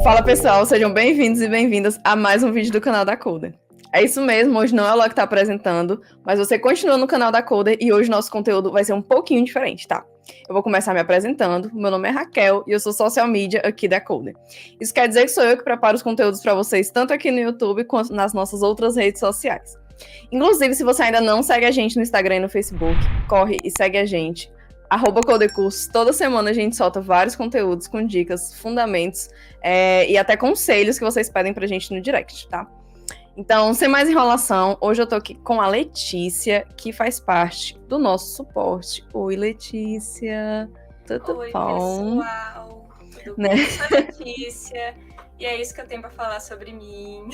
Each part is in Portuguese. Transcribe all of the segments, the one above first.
Fala pessoal, sejam bem-vindos e bem-vindas a mais um vídeo do canal da Coder. É isso mesmo, hoje não é o Léo que está apresentando, mas você continua no canal da Coder e hoje nosso conteúdo vai ser um pouquinho diferente, tá? Eu vou começar me apresentando, meu nome é Raquel e eu sou social media aqui da Coder. Isso quer dizer que sou eu que preparo os conteúdos para vocês, tanto aqui no YouTube quanto nas nossas outras redes sociais. Inclusive, se você ainda não segue a gente no Instagram e no Facebook, corre e segue a gente. @Codecursos. Toda semana a gente solta vários conteúdos com dicas, fundamentos e até conselhos que vocês pedem pra gente no direct, tá? Então, sem mais enrolação, hoje eu tô aqui com a Letícia, que faz parte do nosso suporte. Oi, Letícia. Tudo Oi, bom? pessoal. Tudo bom? Eu sou a Letícia e é isso que eu tenho pra falar sobre mim.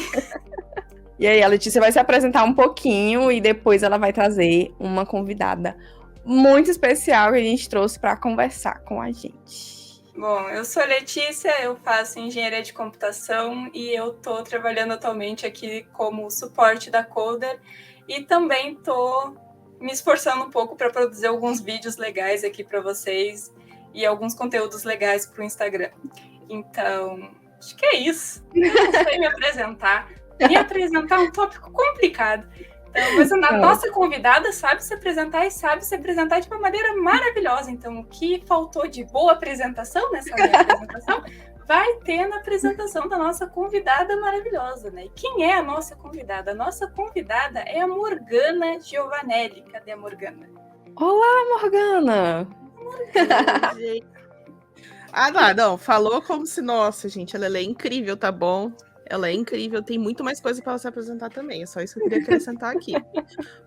E aí, a Letícia vai se apresentar um pouquinho e depois ela vai trazer uma convidada muito especial que a gente trouxe para conversar com a gente. Bom, eu sou a Letícia, eu faço engenharia de computação e eu tô trabalhando atualmente aqui como suporte da Coder e também tô me esforçando um pouco para produzir alguns vídeos legais aqui para vocês e alguns conteúdos legais para o Instagram. Então, acho que é isso. Eu não sei me apresentar. Me apresentar é um tópico complicado. Então, mas a nossa convidada sabe se apresentar e sabe se apresentar de uma maneira maravilhosa. Então, o que faltou de boa apresentação nessa minha apresentação vai ter na apresentação da nossa convidada maravilhosa, né? E quem é a nossa convidada? A nossa convidada é a Morgana Giovanelli. Cadê a Morgana? Olá, Morgana! Oi, gente. Ah, não, falou como se, nossa, gente, ela é incrível, tá bom? Ela é incrível, tem muito mais coisa para ela se apresentar também, é só isso que eu queria acrescentar aqui.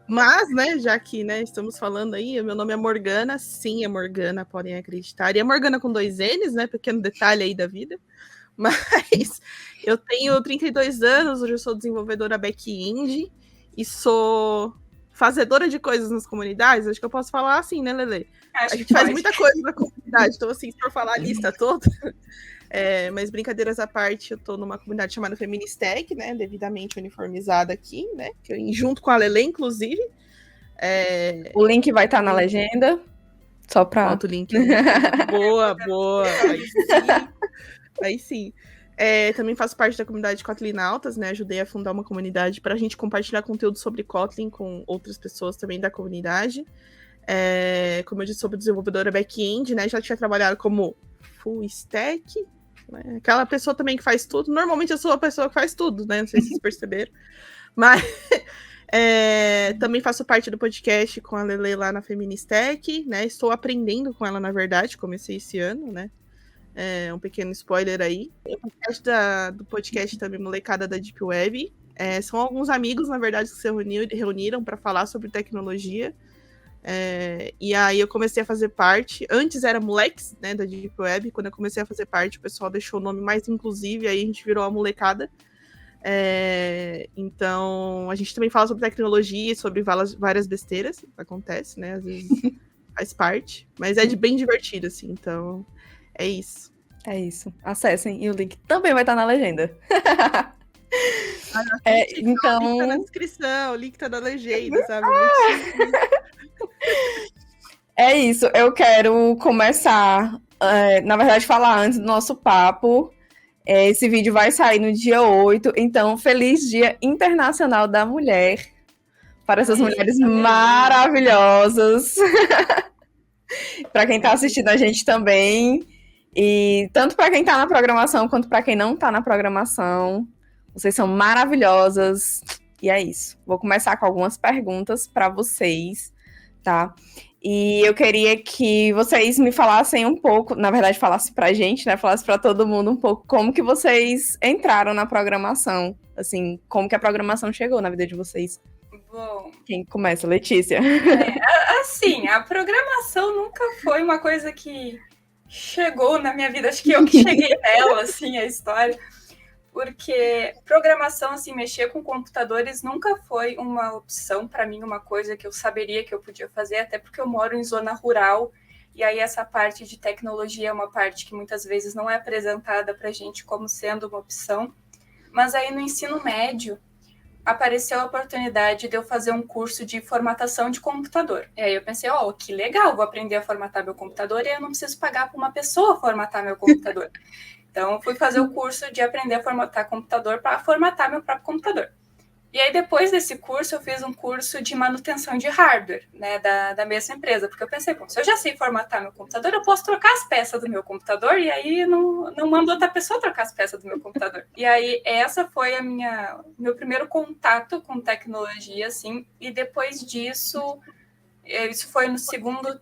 Mas, né, já que, né, estamos falando aí, meu nome é Morgana, sim, é Morgana, podem acreditar. E é Morgana com 2 N's, né, pequeno detalhe aí da vida. Mas eu tenho 32 anos, hoje eu sou desenvolvedora back-end e sou fazedora de coisas nas comunidades, acho que eu posso falar assim, né, Lele? A gente faz muita coisa na comunidade, então assim, se for falar a lista toda... mas brincadeiras à parte, eu tô numa comunidade chamada Feministech, né, devidamente uniformizada aqui, né, junto com a Lele, inclusive. O link vai estar na legenda, só pra... Bota o link. Boa. Aí sim. Também faço parte da comunidade Kotlinautas, né, ajudei a fundar uma comunidade para a gente compartilhar conteúdo sobre Kotlin com outras pessoas também da comunidade. Como eu disse, sou desenvolvedora back-end, né, já tinha trabalhado como full stack, né? Aquela pessoa também que faz tudo. Normalmente eu sou a pessoa que faz tudo, né? Não sei se vocês perceberam. Mas também faço parte do podcast com a Lele lá na Feministech, né? Estou aprendendo com ela, na verdade. Comecei esse ano, né? Um pequeno spoiler aí. Eu faço parte do podcast também, Molecada da Deep Web. São alguns amigos, na verdade, que se reuniram para falar sobre tecnologia. E aí eu comecei a fazer parte, antes era Moleques, né, da Deep Web, quando eu comecei a fazer parte, o pessoal deixou o nome mais inclusive, aí a gente virou a Molecada. Então, a gente também fala sobre tecnologia e sobre várias besteiras, acontece, né, às vezes faz parte, mas é bem divertido, assim, então, é isso. É isso, acessem, e o link também vai estar na legenda. Então... O link tá na descrição, o link tá na legenda, sabe? É isso, eu quero começar, na verdade, falar antes do nosso papo. Esse vídeo vai sair no dia 8, então, feliz Dia Internacional da Mulher, para essas mulheres maravilhosas. Para quem está assistindo a gente também, e tanto para quem está na programação, quanto para quem não está na programação. Vocês são maravilhosas, e é isso. Vou começar com algumas perguntas para vocês, tá? E eu queria que vocês me falassem um pouco, na verdade, falassem pra gente, né? Falassem pra todo mundo um pouco como que vocês entraram na programação. Assim, como que a programação chegou na vida de vocês. Bom... Quem começa? Letícia. Assim, a programação nunca foi uma coisa que chegou na minha vida. Acho que eu que cheguei nela, assim, a história. Porque programação, assim, mexer com computadores nunca foi uma opção para mim, uma coisa que eu saberia que eu podia fazer, até porque eu moro em zona rural, e aí essa parte de tecnologia é uma parte que muitas vezes não é apresentada para a gente como sendo uma opção. Mas aí no ensino médio apareceu a oportunidade de eu fazer um curso de formatação de computador. E aí eu pensei, que legal, vou aprender a formatar meu computador e eu não preciso pagar para uma pessoa formatar meu computador. Então, fui fazer o curso de aprender a formatar computador para formatar meu próprio computador. E aí, depois desse curso, eu fiz um curso de manutenção de hardware, né, da mesma empresa, porque eu pensei, bom, se eu já sei formatar meu computador, eu posso trocar as peças do meu computador, e aí não mando outra pessoa trocar as peças do meu computador. E aí, essa foi meu primeiro contato com tecnologia, assim, e depois disso, isso foi no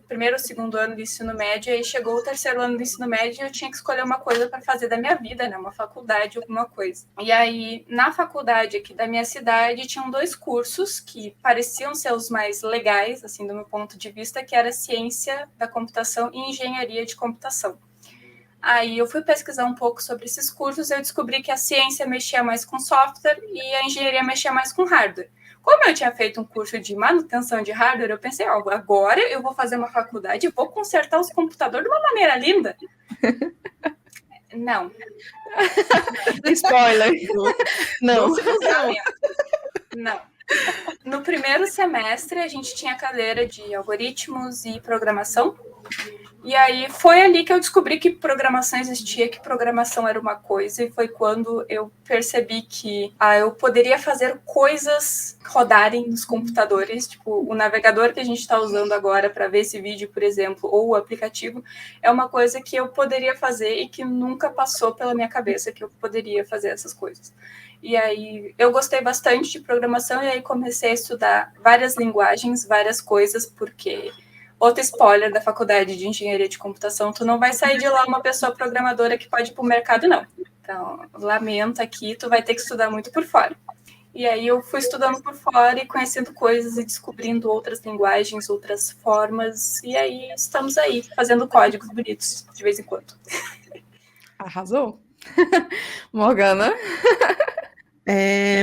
primeiro ou segundo ano do ensino médio, e aí chegou o terceiro ano do ensino médio e eu tinha que escolher uma coisa para fazer da minha vida, né? Uma faculdade, alguma coisa. E aí, na faculdade aqui da minha cidade, tinham 2 cursos que pareciam ser os mais legais, assim, do meu ponto de vista, que era Ciência da Computação e Engenharia de Computação. Aí eu fui pesquisar um pouco sobre esses cursos e eu descobri que a ciência mexia mais com software e a engenharia mexia mais com hardware. Como eu tinha feito um curso de manutenção de hardware, eu pensei, agora eu vou fazer uma faculdade e vou consertar os computadores de uma maneira linda. Não. Spoiler. Não. Não. No primeiro semestre, a gente tinha cadeira de algoritmos e programação. E aí foi ali que eu descobri que programação existia, que programação era uma coisa, e foi quando eu percebi que eu poderia fazer coisas rodarem nos computadores, tipo o navegador que a gente está usando agora para ver esse vídeo, por exemplo, ou o aplicativo, é uma coisa que eu poderia fazer e que nunca passou pela minha cabeça que eu poderia fazer essas coisas. E aí eu gostei bastante de programação e aí comecei a estudar várias linguagens, várias coisas, porque... Outro spoiler da faculdade de engenharia de computação, tu não vai sair de lá uma pessoa programadora que pode ir para o mercado, não. Então, lamento aqui, tu vai ter que estudar muito por fora. E aí eu fui estudando por fora e conhecendo coisas e descobrindo outras linguagens, outras formas, e aí estamos aí, fazendo códigos bonitos de vez em quando. Arrasou. Morgana?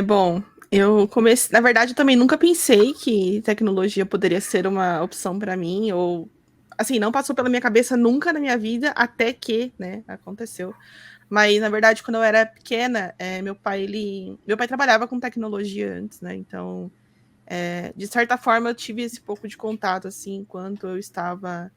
Bom, eu comecei. Na verdade, eu também nunca pensei que tecnologia poderia ser uma opção para mim, ou assim, não passou pela minha cabeça nunca na minha vida, até que, né, aconteceu. Mas, na verdade, quando eu era pequena, meu pai trabalhava com tecnologia antes, né? Então, de certa forma, eu tive esse pouco de contato, assim, enquanto eu estava,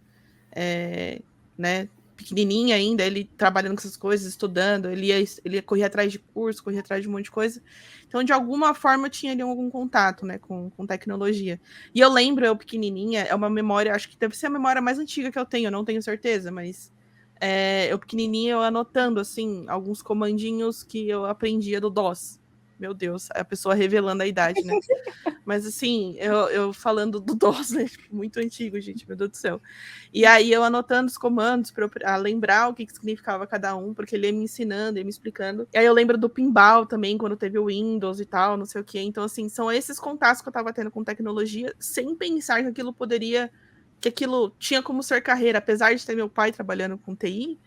né, pequenininha ainda, ele trabalhando com essas coisas, estudando, ele ia correr atrás de curso, correr atrás de um monte de coisa. Então, de alguma forma, eu tinha ali algum contato, né, com tecnologia. E eu lembro, eu pequenininha, é uma memória, acho que deve ser a memória mais antiga que eu tenho, não tenho certeza, mas eu pequenininha, eu anotando, assim, alguns comandinhos que eu aprendia do DOS. Meu Deus, a pessoa revelando a idade, né? Mas assim, eu falando do DOS, né? Tipo, muito antigo, gente, meu Deus do céu. E aí eu anotando os comandos para lembrar o que significava cada um, porque ele ia me ensinando, ia me explicando. E aí eu lembro do pinball também, quando teve o Windows e tal, não sei o quê. Então, assim, são esses contatos que eu tava tendo com tecnologia, sem pensar que aquilo tinha como ser carreira, apesar de ter meu pai trabalhando com TI,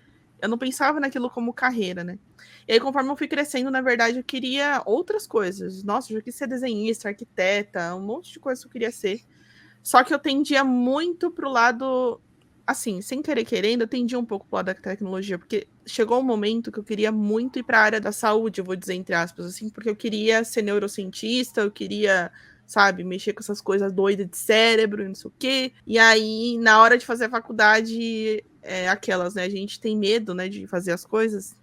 eu não pensava naquilo como carreira, né? E aí, conforme eu fui crescendo, na verdade, eu queria outras coisas. Nossa, eu já quis ser desenhista, arquiteta, um monte de coisa que eu queria ser. Só que eu tendia muito pro lado, assim, sem querer querendo, eu tendia um pouco pro lado da tecnologia, porque chegou um momento que eu queria muito ir para a área da saúde, eu vou dizer entre aspas, assim, porque eu queria ser neurocientista, eu queria, sabe, mexer com essas coisas doidas de cérebro, não sei o quê. E aí, na hora de fazer a faculdade, aquelas, né, a gente tem medo, né, de fazer as coisas,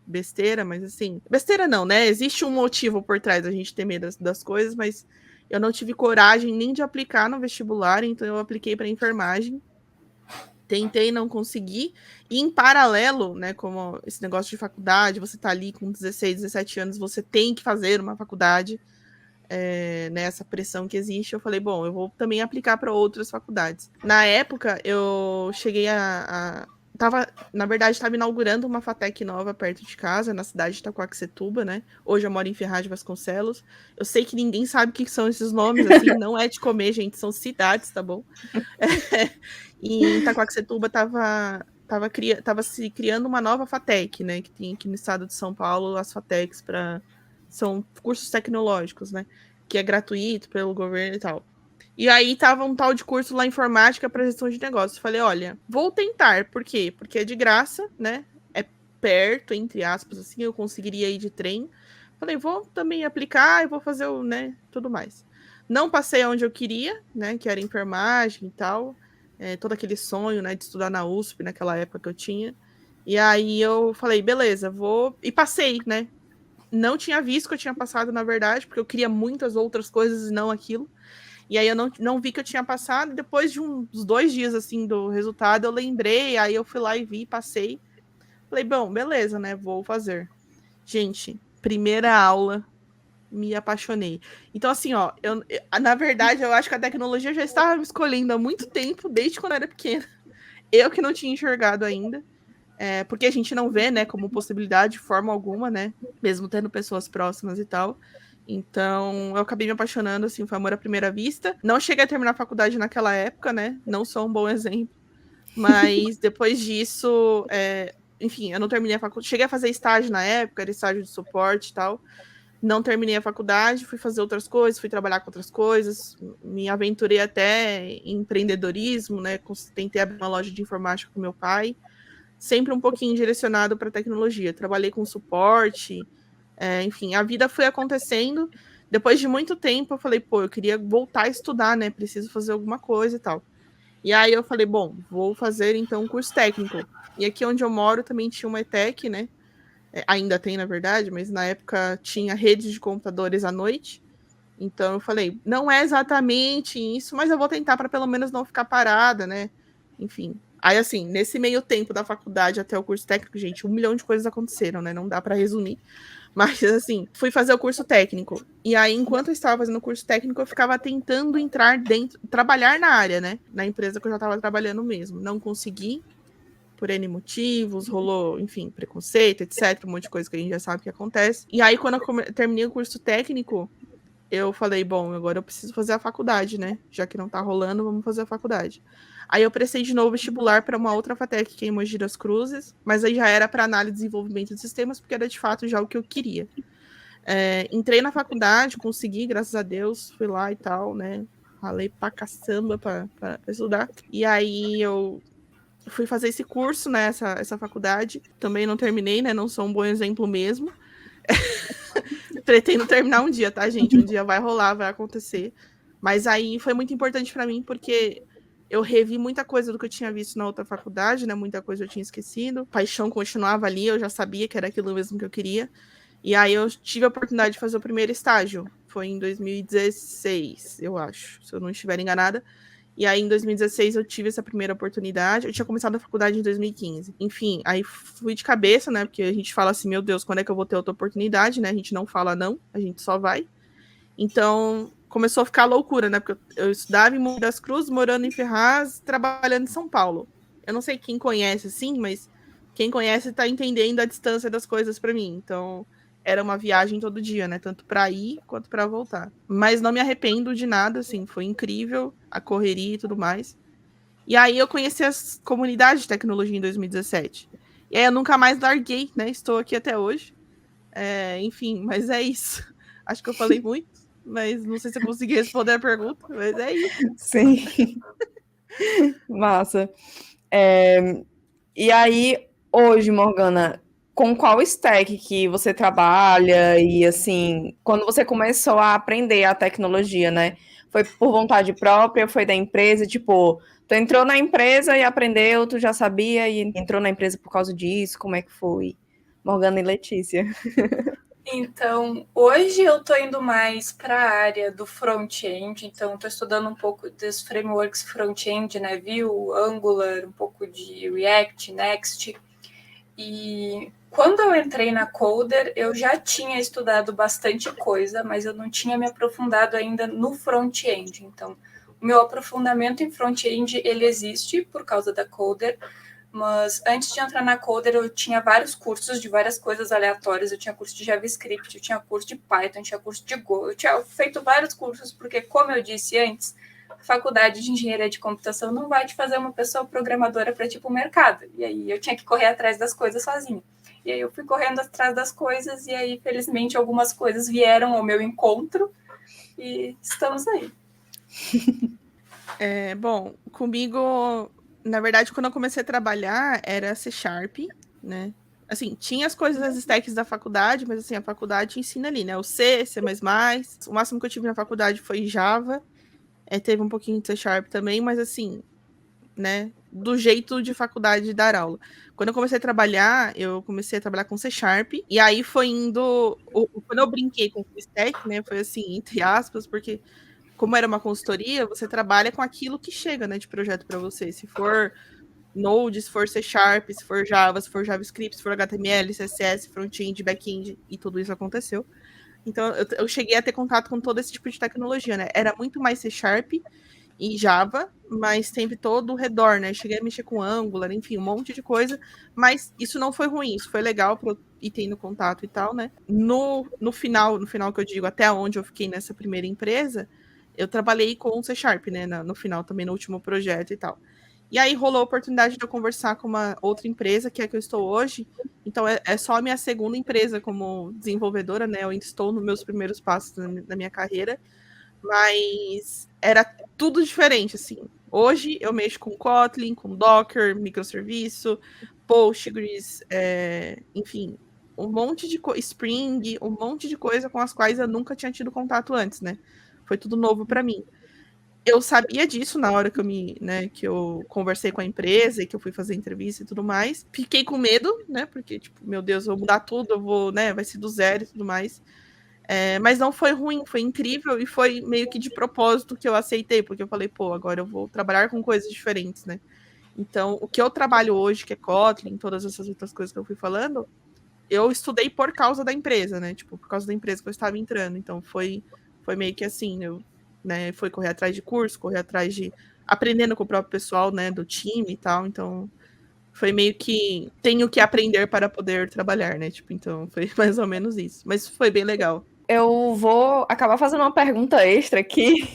besteira, mas assim, besteira não, né, existe um motivo por trás da gente ter medo das coisas, mas eu não tive coragem nem de aplicar no vestibular, então eu apliquei para enfermagem. Tentei, não consegui. E em paralelo, né, como esse negócio de faculdade, você tá ali com 16, 17 anos, você tem que fazer uma faculdade, né, essa pressão que existe. Eu falei, bom, eu vou também aplicar para outras faculdades. Na época, eu cheguei na verdade, estava inaugurando uma FATEC nova perto de casa, na cidade de Itaquaquecetuba, né? Hoje eu moro em Ferraz de Vasconcelos. Eu sei que ninguém sabe o que são esses nomes, assim, não é de comer, gente, são cidades, tá bom? E em Itaquaquecetuba tava se criando uma nova FATEC, né? Que tem aqui no estado de São Paulo as FATECs são cursos tecnológicos, né? Que é gratuito pelo governo e tal. E aí tava um tal de curso lá, informática para gestão de negócios. Falei, olha, vou tentar. Por quê? Porque é de graça, né? É perto, entre aspas, assim, eu conseguiria ir de trem. Falei, vou também aplicar e vou fazer o, né, tudo mais. Não passei onde eu queria, né, que era enfermagem e tal. Todo aquele sonho, né, de estudar na USP naquela época que eu tinha. E aí eu falei, beleza, vou... E passei, né? Não tinha visto que eu tinha passado, na verdade, porque eu queria muitas outras coisas e não aquilo. E aí eu não vi que eu tinha passado. Depois de uns 2 dias, assim, do resultado, eu lembrei. Aí eu fui lá e vi, passei. Falei, bom, beleza, né? Vou fazer. Gente, primeira aula, me apaixonei. Então, assim, ó, na verdade, eu acho que a tecnologia já estava me escolhendo há muito tempo, desde quando eu era pequena. Eu que não tinha enxergado ainda. Porque a gente não vê, né, como possibilidade de forma alguma, né? Mesmo tendo pessoas próximas e tal. Então, eu acabei me apaixonando, assim, foi amor à primeira vista. Não cheguei a terminar a faculdade naquela época, né? Não sou um bom exemplo. Mas depois disso, enfim, eu não terminei a faculdade. Cheguei a fazer estágio na época, era estágio de suporte e tal. Não terminei a faculdade, fui fazer outras coisas, fui trabalhar com outras coisas, me aventurei até em empreendedorismo, né? Tentei abrir uma loja de informática com meu pai, sempre um pouquinho direcionado para tecnologia. Trabalhei com suporte, enfim, a vida foi acontecendo. Depois de muito tempo, eu falei, pô, eu queria voltar a estudar, né? Preciso fazer alguma coisa e tal. E aí eu falei, bom, vou fazer então um curso técnico. E aqui onde eu moro também tinha uma ETEC, né? Ainda tem, na verdade, mas na época tinha rede de computadores à noite. Então eu falei, não é exatamente isso, mas eu vou tentar para pelo menos não ficar parada, né? Enfim. Aí, assim, nesse meio tempo da faculdade até o curso técnico, gente, 1 milhão de coisas aconteceram, né? Não dá para resumir. Mas, assim, fui fazer o curso técnico. E aí, enquanto eu estava fazendo o curso técnico, eu ficava tentando entrar dentro, trabalhar na área, né? Na empresa que eu já estava trabalhando mesmo. Não consegui, por N motivos, rolou, enfim, preconceito, etc. Um monte de coisa que a gente já sabe que acontece. E aí, quando eu terminei o curso técnico, eu falei, bom, agora eu preciso fazer a faculdade, né? Já que não tá rolando, vamos fazer a faculdade. Aí eu prestei de novo vestibular para uma outra FATEC que é em Mogi das Cruzes, mas aí já era para análise e desenvolvimento de sistemas, porque era de fato já o que eu queria. Entrei na faculdade, consegui, graças a Deus, fui lá e tal, né? Ralei pra caçamba pra estudar. E aí eu fui fazer esse curso, né? Essa faculdade. Também não terminei, né? Não sou um bom exemplo mesmo. Pretendo terminar um dia, tá, gente? Um dia vai rolar, vai acontecer. Mas aí foi muito importante para mim, porque eu revi muita coisa do que eu tinha visto na outra faculdade, né? Muita coisa eu tinha esquecido. Paixão continuava ali, eu já sabia que era aquilo mesmo que eu queria. E aí eu tive a oportunidade de fazer o primeiro estágio. Foi em 2016, eu acho, se eu não estiver enganada. E aí, em 2016, eu tive essa primeira oportunidade. Eu tinha começado a faculdade em 2015. Enfim, aí fui de cabeça, né? Porque a gente fala assim, meu Deus, quando é que eu vou ter outra oportunidade, né? A gente não fala não, a gente só vai. Então, começou a ficar loucura, né? Porque eu estudava em Mogi das Cruzes, morando em Ferraz, trabalhando em São Paulo. Eu não sei quem conhece, assim, mas quem conhece tá entendendo a distância das coisas para mim. Então, era uma viagem todo dia, né? Tanto para ir quanto para voltar. Mas não me arrependo de nada, assim, foi incrível a correria e tudo mais. E aí eu conheci as comunidades de tecnologia em 2017. E aí eu nunca mais larguei, né? Estou aqui até hoje. Enfim, mas é isso. Acho que eu falei muito, mas não sei se eu consegui responder a pergunta, mas é isso. Sim. Massa. E aí, hoje, Morgana, com qual stack que você trabalha? E assim, quando você começou a aprender a tecnologia, né? Foi por vontade própria, foi da empresa, tipo, tu entrou na empresa e aprendeu, tu já sabia e entrou na empresa por causa disso, como é que foi? Morgana e Letícia. Então, hoje eu estou indo mais para a área do front-end, então estou estudando um pouco dos frameworks front-end, né? Vue, Angular, um pouco de React, Next. E quando eu entrei na Coder, eu já tinha estudado bastante coisa, mas eu não tinha me aprofundado ainda no front-end. Então, o meu aprofundamento em front-end, ele existe por causa da Coder, mas antes de entrar na Coder, eu tinha vários cursos de várias coisas aleatórias. Eu tinha curso de JavaScript, eu tinha curso de Python, eu tinha curso de Go. Eu tinha feito vários cursos, porque, como eu disse antes, a faculdade de engenharia de computação não vai te fazer uma pessoa programadora para tipo o mercado. E aí eu tinha que correr atrás das coisas sozinha. E aí eu fui correndo atrás das coisas, e aí, felizmente, algumas coisas vieram ao meu encontro, e estamos aí. Bom, comigo, na verdade, quando eu comecei a trabalhar, era C#, né? Assim, tinha as coisas das stacks da faculdade, mas assim, a faculdade ensina ali, né? O C, C++. O máximo que eu tive na faculdade foi Java. Teve um pouquinho de C# também, mas assim, né? do jeito de faculdade de dar aula. Quando eu comecei a trabalhar com C Sharp, e aí foi indo. Quando eu brinquei com o full stack, né? Foi assim, entre aspas, porque como era uma consultoria, você trabalha com aquilo que chega, né, de projeto para você. Se for Node, se for C Sharp, se for Java, se for JavaScript, se for HTML, CSS, front-end, back-end, e tudo isso aconteceu. Então, eu cheguei a ter contato com todo esse tipo de tecnologia, né? Era muito mais C Sharp e Java, mas teve todo o redor, né? Cheguei a mexer com Angular, enfim, um monte de coisa, mas isso não foi ruim, isso foi legal para eu ir tendo contato e tal, né? No final que eu digo, até onde eu fiquei nessa primeira empresa, eu trabalhei com o C Sharp, né? No final, também no último projeto e tal. E aí rolou a oportunidade de eu conversar com uma outra empresa, que é a que eu estou hoje. Então, é só a minha segunda empresa como desenvolvedora, né? Eu ainda estou nos meus primeiros passos na minha carreira, mas era tudo diferente, assim. Hoje eu mexo com Kotlin, com Docker, microserviço, Postgres, enfim, um monte de Spring, um monte de coisa com as quais eu nunca tinha tido contato antes, né? Foi tudo novo para mim. Eu sabia disso na hora que que eu conversei com a empresa e que eu fui fazer entrevista e tudo mais. Fiquei com medo, né? Porque, tipo, meu Deus, eu vou mudar tudo, eu vou, né? Vai ser do zero e tudo mais. Mas não foi ruim, foi incrível e foi meio que de propósito que eu aceitei, porque eu falei, pô, agora eu vou trabalhar com coisas diferentes, né? Então, o que eu trabalho hoje, que é Kotlin, todas essas outras coisas que eu fui falando, eu estudei por causa da empresa, né? Tipo, por causa da empresa que eu estava entrando. Então, foi meio que assim, foi correr atrás de curso, correr atrás de aprendendo com o próprio pessoal, né, do time e tal. Então, foi meio que tenho que aprender para poder trabalhar, né? Tipo, então foi mais ou menos isso. Mas foi bem legal. Eu vou acabar fazendo uma pergunta extra aqui,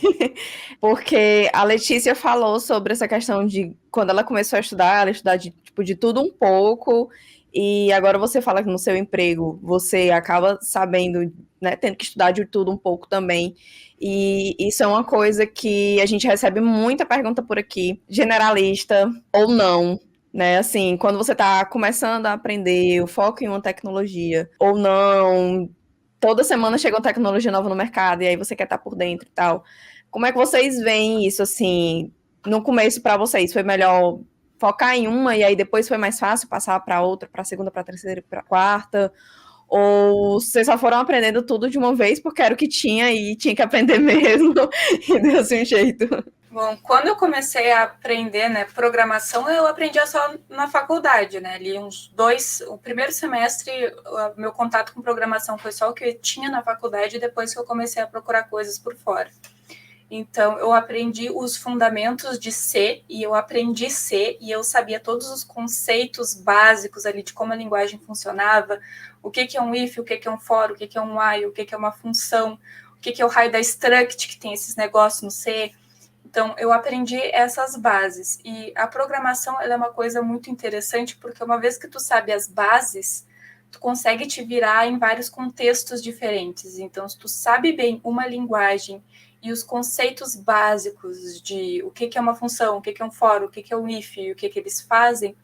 porque a Letícia falou sobre essa questão de quando ela começou a estudar, ela estudar de tudo um pouco, e agora você fala que no seu emprego você acaba sabendo, né, tendo que estudar de tudo um pouco também. E isso é uma coisa que a gente recebe muita pergunta por aqui, generalista ou não. Né, assim, quando você está começando a aprender, o foco em uma tecnologia, ou não, toda semana chega uma tecnologia nova no mercado e aí você quer estar por dentro e tal. Como é que vocês veem isso, assim, no começo para vocês? Foi melhor focar em uma e aí depois foi mais fácil passar para outra, para a segunda, para a terceira e para a quarta? Ou vocês só foram aprendendo tudo de uma vez porque era o que tinha e tinha que aprender mesmo e deu assim um jeito? Bom, quando eu comecei a aprender, né, programação, eu aprendia só na faculdade, né, ali o primeiro semestre, meu contato com programação foi só o que eu tinha na faculdade, depois que eu comecei a procurar coisas por fora. Então, eu aprendi os fundamentos de C, e eu aprendi C, e eu sabia todos os conceitos básicos ali de como a linguagem funcionava, o que é um if, o que é um for, o que é um while, o que é uma função, o que é o raio da struct, que tem esses negócios no C. Então, eu aprendi essas bases. E a programação ela é uma coisa muito interessante, porque uma vez que tu sabe as bases, tu consegue te virar em vários contextos diferentes. Então, se tu sabe bem uma linguagem e os conceitos básicos de o que é uma função, o que é um for, o que é um if, o que eles fazem,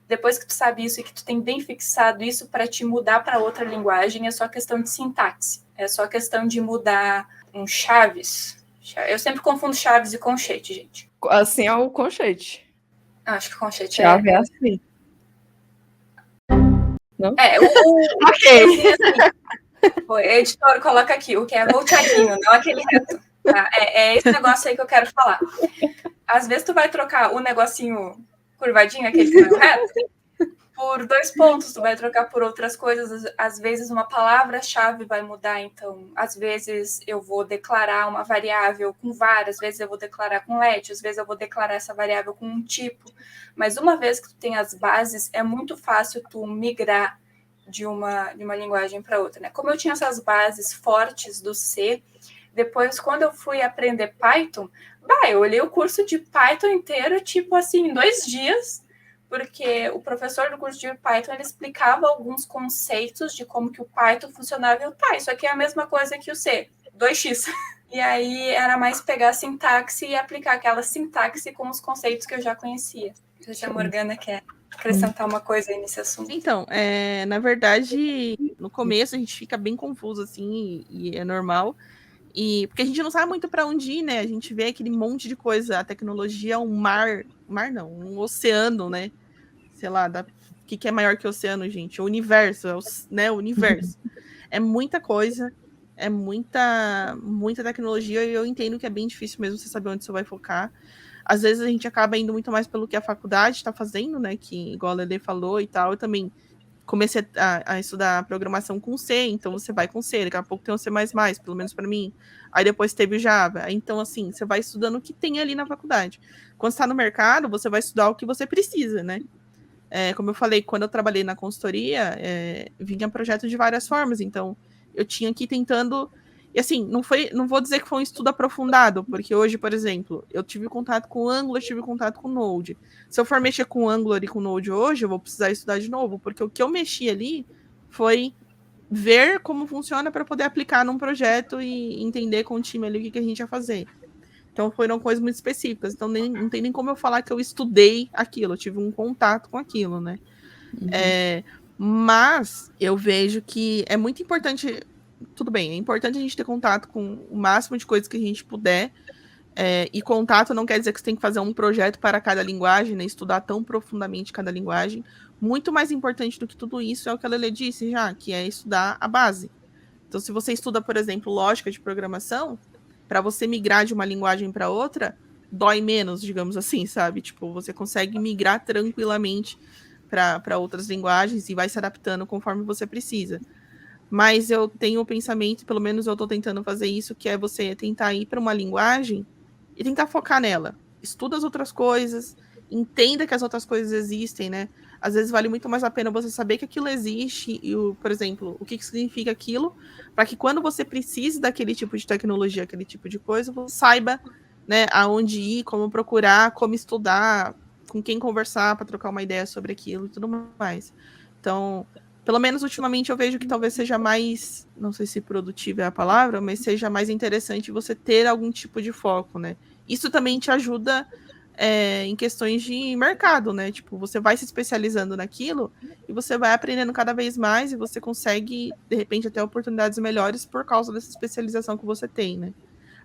depois que tu sabe isso e que tu tem bem fixado isso para te mudar para outra linguagem, é só questão de sintaxe. É só questão de mudar um chaves. Eu sempre confundo chaves e conchete, gente. Assim é o conchete. Acho que conchete Chave é assim. Não? Ok. Assim, editor, coloca aqui, o que é volteadinho, não aquele reto. Tá? É esse negócio aí que eu quero falar. Às vezes tu vai trocar o negocinho curvadinho, aquele que não é reto, por 2 pontos, tu vai trocar por outras coisas. Às vezes uma palavra-chave vai mudar, então às vezes eu vou declarar uma variável com var, às vezes eu vou declarar com let, às vezes eu vou declarar essa variável com um tipo. Mas uma vez que tu tem as bases, é muito fácil tu migrar de uma linguagem para outra, né? Como eu tinha essas bases fortes do C, depois, quando eu fui aprender Python, eu olhei o curso de Python inteiro, tipo assim, em 2 dias, porque o professor do curso de Python, ele explicava alguns conceitos de como que o Python funcionava, e eu, isso aqui é a mesma coisa que o C, 2x. E aí, era mais pegar a sintaxe e aplicar aquela sintaxe com os conceitos que eu já conhecia. Não sei se a Morgana quer acrescentar uma coisa aí nesse assunto. Então, na verdade, no começo a gente fica bem confuso, assim, e é normal. E porque a gente não sabe muito para onde ir, né? A gente vê aquele monte de coisa, a tecnologia é um mar não, um oceano, né? Sei lá, o que é maior que o oceano, gente? O universo, né? O universo. É muita coisa, é muita tecnologia, e eu entendo que é bem difícil mesmo você saber onde você vai focar. Às vezes a gente acaba indo muito mais pelo que a faculdade está fazendo, né? Que, igual a Lele falou e tal, eu também comecei a estudar programação com C, então você vai com C, daqui a pouco tem um C++, pelo menos para mim. Aí depois teve o Java. Então, assim, você vai estudando o que tem ali na faculdade. Quando está no mercado, você vai estudar o que você precisa, né? Como eu falei, quando eu trabalhei na consultoria, vinha projeto de várias formas, então eu tinha que ir tentando. E assim, não vou dizer que foi um estudo aprofundado, porque hoje, por exemplo, eu tive contato com Angular, tive contato com Node. Se eu for mexer com Angular e com Node hoje, eu vou precisar estudar de novo, porque o que eu mexi ali foi ver como funciona para poder aplicar num projeto e entender com o time ali o que a gente ia fazer. Então foram coisas muito específicas. Então não tem nem como eu falar que eu estudei aquilo, eu tive um contato com aquilo, né? Mas eu vejo que é muito importante. Tudo bem, é importante a gente ter contato com o máximo de coisas que a gente puder. E contato não quer dizer que você tem que fazer um projeto para cada linguagem, né? Estudar tão profundamente cada linguagem. Muito mais importante do que tudo isso é o que a Lele disse já, que é estudar a base. Então, se você estuda, por exemplo, lógica de programação, para você migrar de uma linguagem para outra, dói menos, digamos assim, sabe? Tipo, você consegue migrar tranquilamente para outras linguagens e vai se adaptando conforme você precisa. Mas eu tenho o pensamento, pelo menos eu estou tentando fazer isso, que é você tentar ir para uma linguagem e tentar focar nela. Estuda as outras coisas, entenda que as outras coisas existem, né? Às vezes vale muito mais a pena você saber que aquilo existe e, por exemplo, o que significa aquilo, para que quando você precise daquele tipo de tecnologia, aquele tipo de coisa, você saiba, né, aonde ir, como procurar, como estudar, com quem conversar para trocar uma ideia sobre aquilo e tudo mais. Então, pelo menos ultimamente eu vejo que talvez seja mais, não sei se produtiva é a palavra, mas seja mais interessante você ter algum tipo de foco, né? Isso também te ajuda em questões de mercado, né? Tipo, você vai se especializando naquilo e você vai aprendendo cada vez mais e você consegue, de repente, até oportunidades melhores por causa dessa especialização que você tem, né?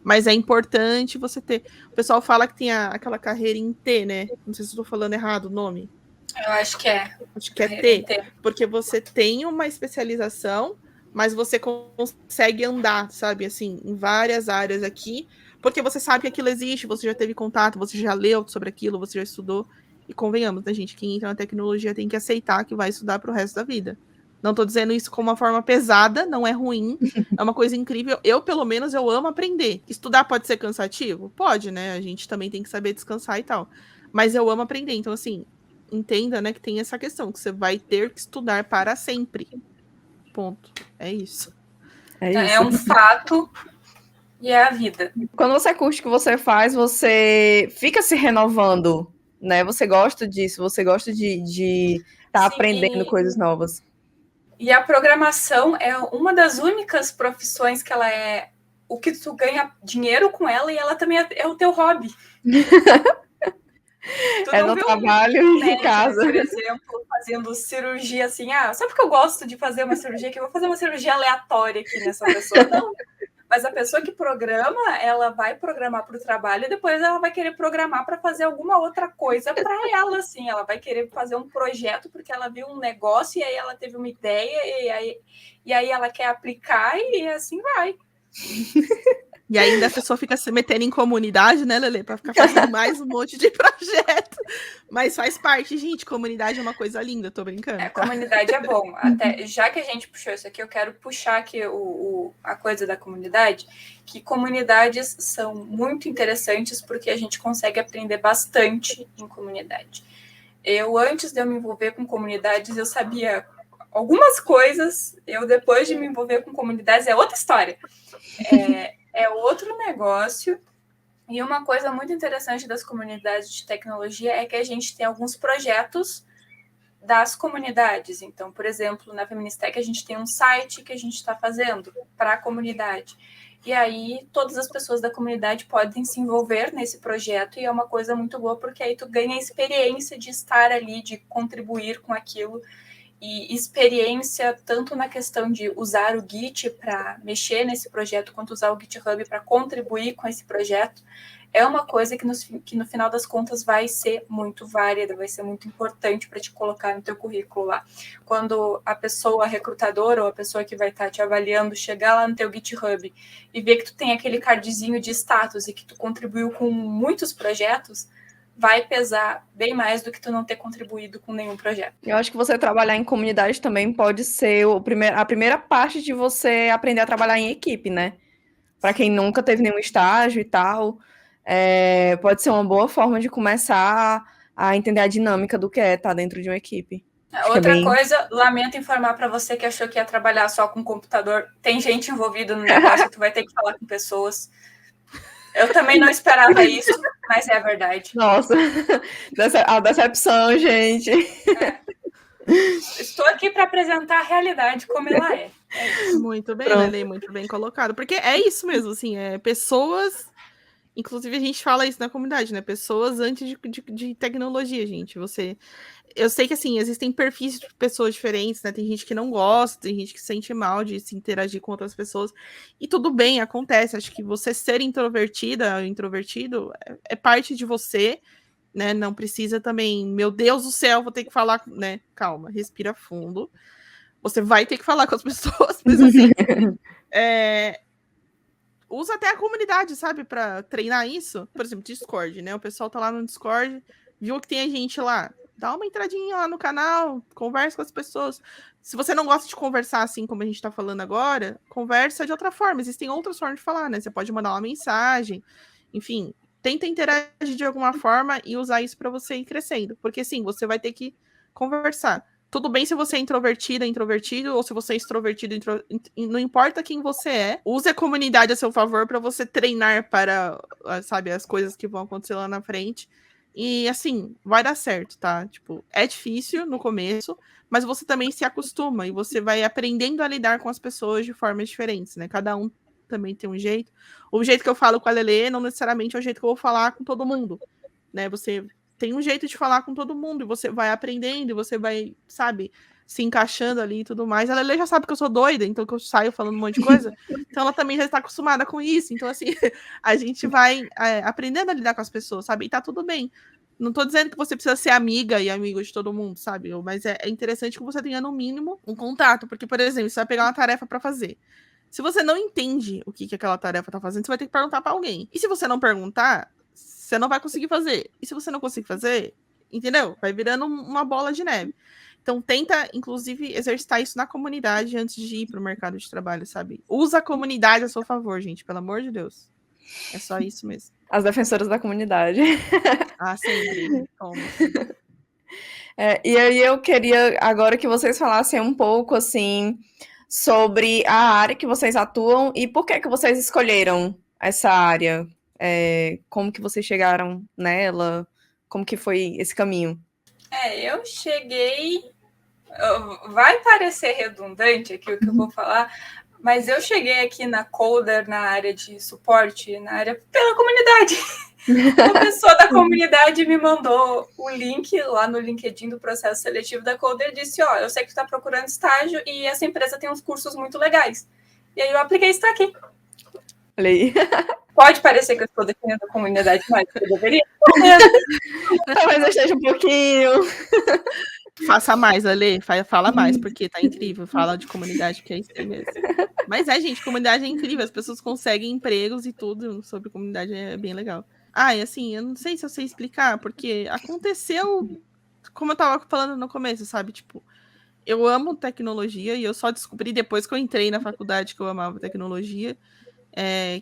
Mas é importante você ter. O pessoal fala que tem aquela carreira em T, né? Não sei se estou falando errado o nome. Eu acho que é. Acho que é T, porque você tem uma especialização, mas você consegue andar, sabe, assim, em várias áreas aqui, porque você sabe que aquilo existe, você já teve contato, você já leu sobre aquilo, você já estudou. E convenhamos, né, gente? Quem entra na tecnologia tem que aceitar que vai estudar para o resto da vida. Não estou dizendo isso como uma forma pesada, não é ruim, é uma coisa incrível. Eu, pelo menos, eu amo aprender. Estudar pode ser cansativo? Pode, né? A gente também tem que saber descansar e tal. Mas eu amo aprender. Então, assim, entenda, né, que tem essa questão, que você vai ter que estudar para sempre. Ponto. É isso. É um fato e é a vida. Quando você curte o que você faz, você fica se renovando, né? Você gosta disso, você gosta de estar aprendendo coisas novas. E a programação é uma das únicas profissões que ela é o que tu ganha dinheiro com ela e ela também é o teu hobby. É no trabalho e em casa. Por exemplo, fazendo cirurgia assim, só porque eu gosto de fazer uma cirurgia que eu vou fazer uma cirurgia aleatória aqui nessa pessoa. Não. Mas a pessoa que programa, ela vai programar para o trabalho e depois ela vai querer programar para fazer alguma outra coisa para ela, assim. Ela vai querer fazer um projeto porque ela viu um negócio e aí ela teve uma ideia e aí ela quer aplicar e assim vai. E ainda a pessoa fica se metendo em comunidade, né, Lele? Para ficar fazendo mais um monte de projeto. Mas faz parte, gente. Comunidade é uma coisa linda, tô brincando. Tá? Comunidade é bom. Até, já que a gente puxou isso aqui, eu quero puxar aqui a coisa da comunidade, que comunidades são muito interessantes porque a gente consegue aprender bastante em comunidade. Antes de eu me envolver com comunidades, eu sabia algumas coisas. Depois de me envolver com comunidades, é outra história. É outro negócio. E uma coisa muito interessante das comunidades de tecnologia é que a gente tem alguns projetos das comunidades. Então, por exemplo, na Feministech a gente tem um site que a gente está fazendo para a comunidade. E aí todas as pessoas da comunidade podem se envolver nesse projeto e é uma coisa muito boa porque aí tu ganha a experiência de estar ali, de contribuir com aquilo. e experiência tanto na questão de usar o Git para mexer nesse projeto, quanto usar o GitHub para contribuir com esse projeto, é uma coisa que no final das contas vai ser muito válida, vai ser muito importante para te colocar no teu currículo lá. Quando a pessoa recrutadora ou a pessoa que vai estar te avaliando chegar lá no teu GitHub e ver que tu tem aquele cardzinho de status e que tu contribuiu com muitos projetos, vai pesar bem mais do que tu não ter contribuído com nenhum projeto. Eu acho que você trabalhar em comunidade também pode ser a primeira parte de você aprender a trabalhar em equipe, né? Para quem nunca teve nenhum estágio e tal, pode ser uma boa forma de começar a entender a dinâmica do que é estar dentro de uma equipe. Outra coisa, lamento informar para você que achou que ia trabalhar só com computador. Tem gente envolvida no negócio, tu vai ter que falar com pessoas. Eu também não esperava isso, mas é a verdade. Nossa, a decepção, gente. Estou aqui para apresentar a realidade como ela é. Muito bem, Lele, muito bem colocado. Porque é isso mesmo, assim, pessoas... Inclusive, a gente fala isso na comunidade, né? Pessoas antes de tecnologia, gente. Eu sei que, assim, existem perfis de pessoas diferentes, né? Tem gente que não gosta, tem gente que sente mal de se interagir com outras pessoas. E tudo bem, acontece. Acho que você ser introvertida, introvertido, é parte de você, né? Não precisa também, meu Deus do céu, vou ter que falar, né? Calma, respira fundo. Você vai ter que falar com as pessoas, mas assim... usa até a comunidade, sabe, para treinar isso. Por exemplo, Discord, né? O pessoal tá lá no Discord, viu que tem a gente lá. Dá uma entradinha lá no canal, conversa com as pessoas. Se você não gosta de conversar assim como a gente tá falando agora, conversa de outra forma. Existem outras formas de falar, né? Você pode mandar uma mensagem, enfim, tenta interagir de alguma forma e usar isso para você ir crescendo. Porque sim, você vai ter que conversar. Tudo bem se você é introvertida, introvertido, ou se você é extrovertido, não importa quem você é. Use a comunidade a seu favor para você treinar para, sabe, as coisas que vão acontecer lá na frente. E, assim, vai dar certo, tá? Tipo, é difícil no começo, mas você também se acostuma e você vai aprendendo a lidar com as pessoas de formas diferentes, né? Cada um também tem um jeito. O jeito que eu falo com a Lelê não necessariamente é o jeito que eu vou falar com todo mundo, né? Você tem um jeito de falar com todo mundo, e você vai aprendendo, e você vai, sabe, se encaixando ali e tudo mais. A Lelê já sabe que eu sou doida, então que eu saio falando um monte de coisa. Então ela também já está acostumada com isso. Então, assim, a gente vai aprendendo a lidar com as pessoas, sabe? E tá tudo bem. Não tô dizendo que você precisa ser amiga e amigo de todo mundo, sabe? Mas é interessante que você tenha, no mínimo, um contato. Porque, por exemplo, você vai pegar uma tarefa para fazer. Se você não entende o que aquela tarefa tá fazendo, você vai ter que perguntar para alguém. E se você não perguntar, você não vai conseguir fazer. E se você não conseguir fazer, entendeu? Vai virando uma bola de neve. Então, tenta, inclusive, exercitar isso na comunidade antes de ir para o mercado de trabalho, sabe? Usa a comunidade a seu favor, gente, pelo amor de Deus. É só isso mesmo. As defensoras da comunidade. Ah, sempre. E aí eu queria agora que vocês falassem um pouco, assim, sobre a área que vocês atuam e por que vocês escolheram essa área. Como que vocês chegaram nela? Como que foi esse caminho? Eu cheguei... Vai parecer redundante aqui o que eu vou falar, mas eu cheguei aqui na Coder, na área de suporte, pela comunidade. Uma pessoa da comunidade me mandou o link lá no LinkedIn do processo seletivo da Coder e disse, eu sei que tu está procurando estágio e essa empresa tem uns cursos muito legais. E aí eu apliquei e está aqui. Olha aí. Pode parecer que eu estou defendendo a comunidade mais do que eu deveria. Talvez eu esteja um pouquinho... Faça mais, Ale, fala mais, porque tá incrível. Fala de comunidade, que é isso aí mesmo. Mas gente, comunidade é incrível, as pessoas conseguem empregos e tudo sobre comunidade é bem legal. E assim, eu não sei se eu sei explicar, porque aconteceu, como eu tava falando no começo, sabe? Tipo, eu amo tecnologia e eu só descobri depois que eu entrei na faculdade que eu amava tecnologia.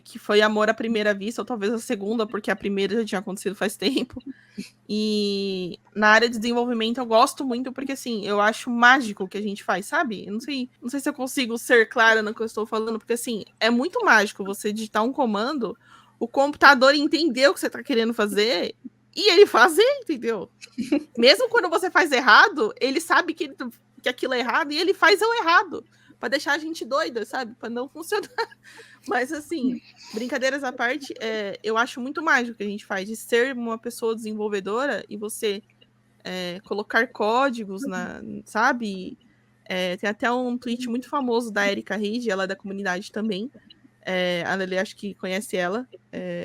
Que foi amor à primeira vista, ou talvez a segunda, porque a primeira já tinha acontecido faz tempo. E na área de desenvolvimento eu gosto muito, porque assim, eu acho mágico o que a gente faz, sabe? Eu não sei se eu consigo ser clara no que eu estou falando, porque assim, é muito mágico você digitar um comando, o computador entender o que você está querendo fazer e ele fazer, entendeu? Mesmo quando você faz errado, ele sabe que aquilo é errado e ele faz o errado. Pra deixar a gente doida, sabe? Pra não funcionar. Mas, assim, brincadeiras à parte, eu acho muito mágico o que a gente faz, de ser uma pessoa desenvolvedora e você colocar códigos, sabe? Tem até um tweet muito famoso da Erika Reid, ela é da comunidade também. A Lele acho que conhece ela.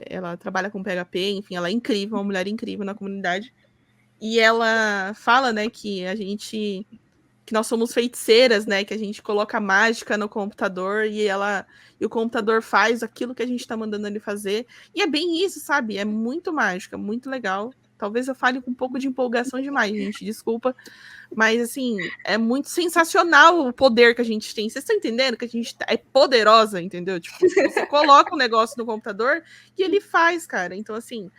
Ela trabalha com PHP, enfim, ela é incrível, uma mulher incrível na comunidade. E ela fala, né, que nós somos feiticeiras, né, que a gente coloca mágica no computador e o computador faz aquilo que a gente tá mandando ele fazer. E é bem isso, sabe? É muito mágico, é muito legal. Talvez eu fale com um pouco de empolgação demais, gente, desculpa. Mas, assim, é muito sensacional o poder que a gente tem. Vocês estão entendendo que a gente é poderosa, entendeu? Tipo, você coloca um negócio no computador e ele faz, cara. Então, assim,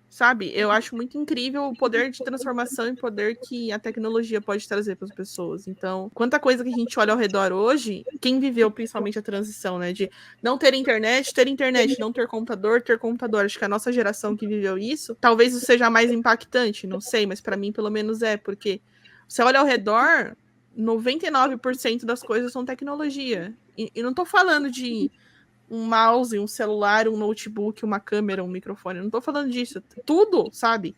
sabe? Eu acho muito incrível o poder de transformação e poder que a tecnologia pode trazer para as pessoas. Então, quanta coisa que a gente olha ao redor hoje, quem viveu principalmente a transição, né? De não ter internet, não ter computador, ter computador. Acho que a nossa geração que viveu isso, talvez isso seja mais impactante, não sei, mas para mim pelo menos porque você olha ao redor, 99% das coisas são tecnologia. E não tô falando de um mouse, um celular, um notebook, uma câmera, um microfone. Eu não tô falando disso. Tudo, sabe?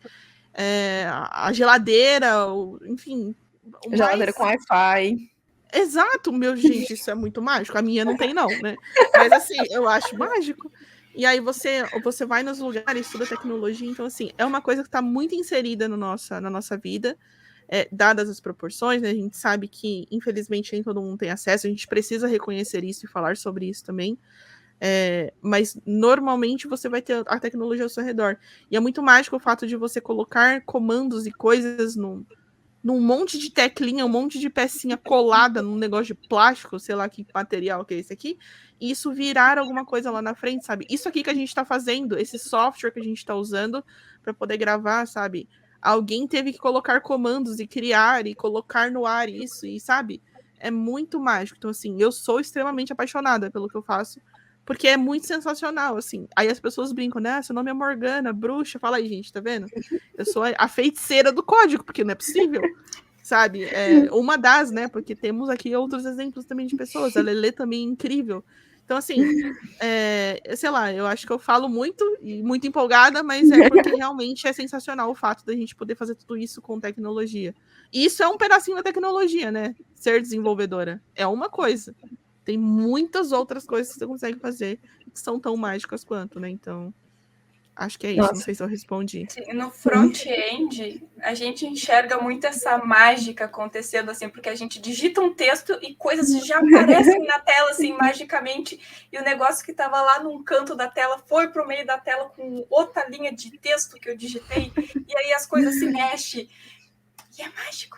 A geladeira, enfim. Geladeira com Wi-Fi. Exato, meu gente, isso é muito mágico. A minha não tem, não, né? Mas assim, eu acho mágico. E aí você vai nos lugares, estuda tecnologia, então assim, é uma coisa que está muito inserida na nossa vida, dadas as proporções, né? A gente sabe que, infelizmente, nem todo mundo tem acesso, a gente precisa reconhecer isso e falar sobre isso também. Mas normalmente você vai ter a tecnologia ao seu redor. E é muito mágico o fato de você colocar comandos e coisas num monte de teclinha, um monte de pecinha colada num negócio de plástico, sei lá que material que é esse aqui, e isso virar alguma coisa lá na frente, sabe? Isso aqui que a gente tá fazendo, esse software que a gente tá usando para poder gravar, sabe? Alguém teve que colocar comandos e criar e colocar no ar isso, e sabe? É muito mágico. Então, assim, eu sou extremamente apaixonada pelo que eu faço, porque é muito sensacional, assim. Aí as pessoas brincam, né? Seu nome é Morgana, bruxa. Fala aí, gente, tá vendo? Eu sou a feiticeira do código, porque não é possível, sabe? Uma das, né? Porque temos aqui outros exemplos também de pessoas. A Lelê também é incrível. Então, assim, sei lá, eu acho que eu falo muito e muito empolgada, mas é porque realmente é sensacional o fato da gente poder fazer tudo isso com tecnologia. E isso é um pedacinho da tecnologia, né? Ser desenvolvedora. É uma coisa. Tem muitas outras coisas que você consegue fazer que são tão mágicas quanto, né? Então, acho que é isso. Nossa. Não sei se eu respondi. Sim, no front-end, a gente enxerga muito essa mágica acontecendo, assim, porque a gente digita um texto e coisas já aparecem na tela, assim, magicamente, e o negócio que estava lá num canto da tela foi para o meio da tela com outra linha de texto que eu digitei, e aí as coisas se mexem. E é mágico.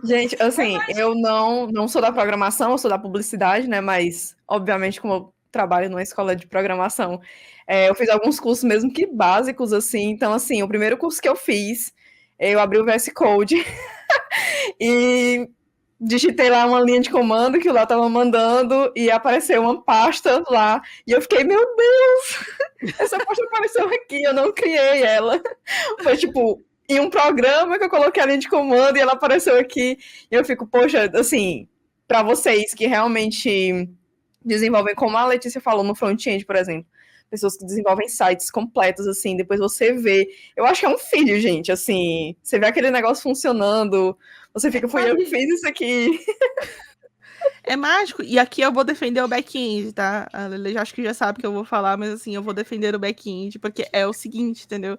Gente, assim, eu não sou da programação, eu sou da publicidade, né? Mas, obviamente, como eu trabalho numa escola de programação, eu fiz alguns cursos mesmo que básicos, assim. Então, assim, o primeiro curso que eu fiz, eu abri o VS Code e digitei lá uma linha de comando que o lá estava mandando e apareceu uma pasta lá. E eu fiquei, meu Deus! Essa pasta apareceu aqui, eu não criei ela. Foi tipo... em um programa que eu coloquei a linha de comando e ela apareceu aqui. E eu fico, poxa, assim, para vocês que realmente desenvolvem, como a Letícia falou no front-end, por exemplo, pessoas que desenvolvem sites completos, assim, depois você vê. Eu acho que é um filho, gente, assim, você vê aquele negócio funcionando, você fica, foi eu que fiz isso aqui. É mágico. E aqui eu vou defender o back-end, tá? A Lele acho que já sabe que eu vou falar, mas assim, eu vou defender o back-end, porque é o seguinte, entendeu?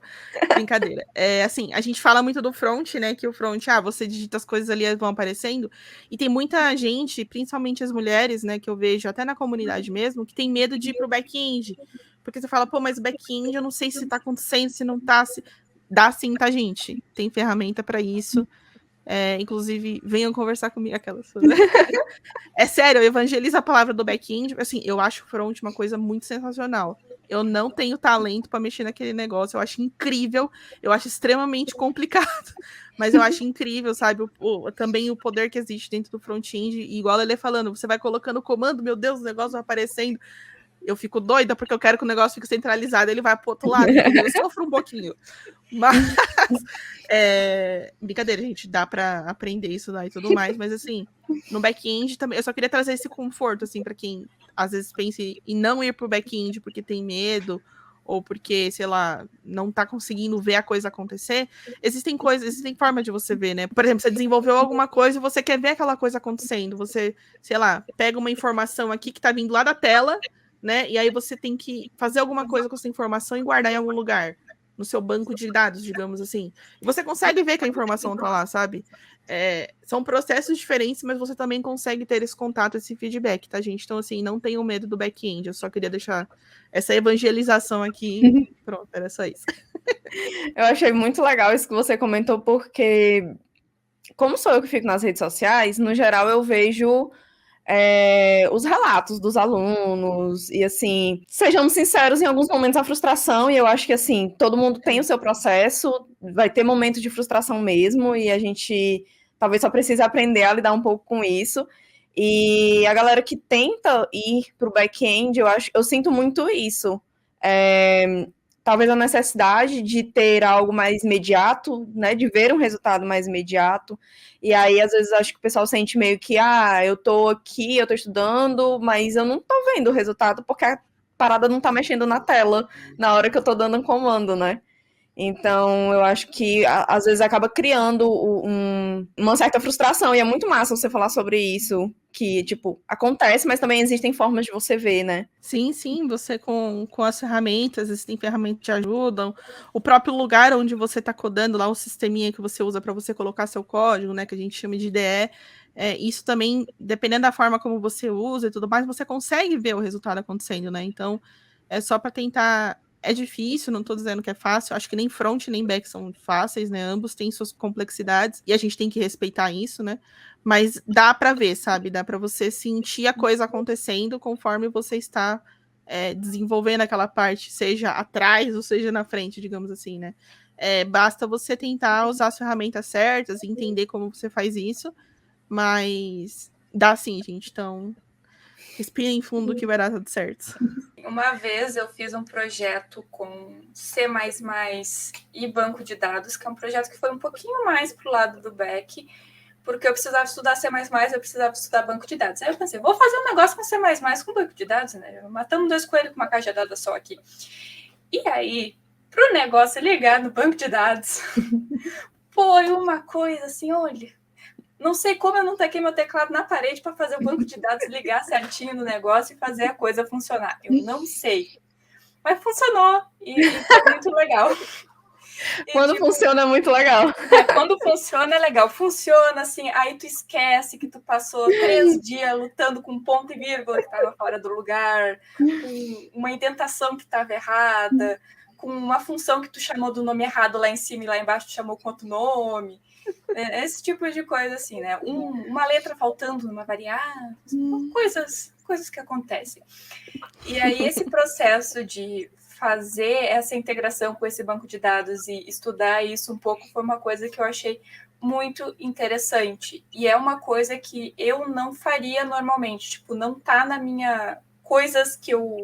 Brincadeira. Assim, a gente fala muito do front, né? Que o front, você digita as coisas ali, elas vão aparecendo. E tem muita gente, principalmente as mulheres, né? Que eu vejo até na comunidade mesmo, que tem medo de ir pro back-end. Porque você fala, pô, mas o back-end eu não sei se tá acontecendo, se não tá. Dá sim, tá, gente? Tem ferramenta para isso. Inclusive, venham conversar comigo, aquelas. É sério, eu evangelizo a palavra do back-end. Assim, eu acho o front uma coisa muito sensacional. Eu não tenho talento para mexer naquele negócio. Eu acho incrível. Eu acho extremamente complicado. Mas eu acho incrível, sabe? Também o poder que existe dentro do front-end. Igual a Lelê falando, você vai colocando o comando, meu Deus, o negócio vai aparecendo. Eu fico doida porque eu quero que o negócio fique centralizado. Ele vai pro outro lado, entendeu? Eu sofro um pouquinho. Mas, brincadeira, gente, dá para aprender isso lá e tudo mais, mas assim, no back-end também, eu só queria trazer esse conforto, assim, para quem às vezes pensa em não ir pro back-end porque tem medo, ou porque, sei lá, não tá conseguindo ver a coisa acontecer, existem formas de você ver, né? Por exemplo, você desenvolveu alguma coisa e você quer ver aquela coisa acontecendo. Você, sei lá, pega uma informação aqui que tá vindo lá da tela, né? E aí você tem que fazer alguma coisa com essa informação e guardar em algum lugar, no seu banco de dados, digamos assim. E você consegue ver que a informação tá lá, sabe? São processos diferentes, mas você também consegue ter esse contato, esse feedback, tá, gente? Então, assim, não tenham medo do back-end. Eu só queria deixar essa evangelização aqui. Pronto, era só isso. Eu achei muito legal isso que você comentou, porque, como sou eu que fico nas redes sociais, no geral eu vejo os relatos dos alunos, e assim, sejamos sinceros, em alguns momentos a frustração, e eu acho que assim, todo mundo tem o seu processo, vai ter momentos de frustração mesmo, e a gente talvez só precise aprender a lidar um pouco com isso. E a galera que tenta ir para o back-end, eu sinto muito isso. Talvez a necessidade de ter algo mais imediato, né, de ver um resultado mais imediato. E aí, às vezes, acho que o pessoal sente meio que, eu tô aqui, eu tô estudando, mas eu não tô vendo o resultado porque a parada não tá mexendo na tela na hora que eu tô dando um comando, né? Então, eu acho que às vezes acaba criando uma certa frustração, e é muito massa você falar sobre isso, que, tipo, acontece, mas também existem formas de você ver, né? Sim, sim, você com as ferramentas, existem ferramentas que te ajudam. O próprio lugar onde você está codando, lá o sisteminha que você usa para você colocar seu código, né, que a gente chama de IDE, isso também, dependendo da forma como você usa e tudo mais, você consegue ver o resultado acontecendo, né? Então, é só para tentar. É difícil, não estou dizendo que é fácil, acho que nem front nem back são fáceis, né? Ambos têm suas complexidades e a gente tem que respeitar isso, né? Mas dá para ver, sabe? Dá para você sentir a coisa acontecendo conforme você está desenvolvendo aquela parte, seja atrás ou seja na frente, digamos assim, né? Basta você tentar usar as ferramentas certas, entender como você faz isso, mas dá sim, gente. Então, respirem fundo que vai dar tudo certo. Uma vez eu fiz um projeto com C++ e banco de dados, que é um projeto que foi um pouquinho mais pro lado do back, porque eu precisava estudar C++, eu precisava estudar banco de dados. Aí eu pensei, vou fazer um negócio com C++ com banco de dados, né? Matamos 2 coelhos com uma cajadada só aqui. E aí, pro negócio ligar no banco de dados, foi uma coisa assim, olha, não sei como eu não taquei meu teclado na parede para fazer o banco de dados ligar certinho no negócio e fazer a coisa funcionar. Eu não sei. Mas funcionou e foi muito legal. Quando funciona é muito legal. Quando funciona é legal. Funciona assim, aí tu esquece que tu passou 3 dias lutando com ponto e vírgula que estava fora do lugar, com uma indentação que estava errada, com uma função que tu chamou do nome errado lá em cima e lá embaixo tu chamou com outro nome. Esse tipo de coisa, assim, né? Uma letra faltando numa variável, coisas que acontecem. E aí, esse processo de fazer essa integração com esse banco de dados e estudar isso um pouco foi uma coisa que eu achei muito interessante. E é uma coisa que eu não faria normalmente. Tipo, não tá na minha... Coisas que eu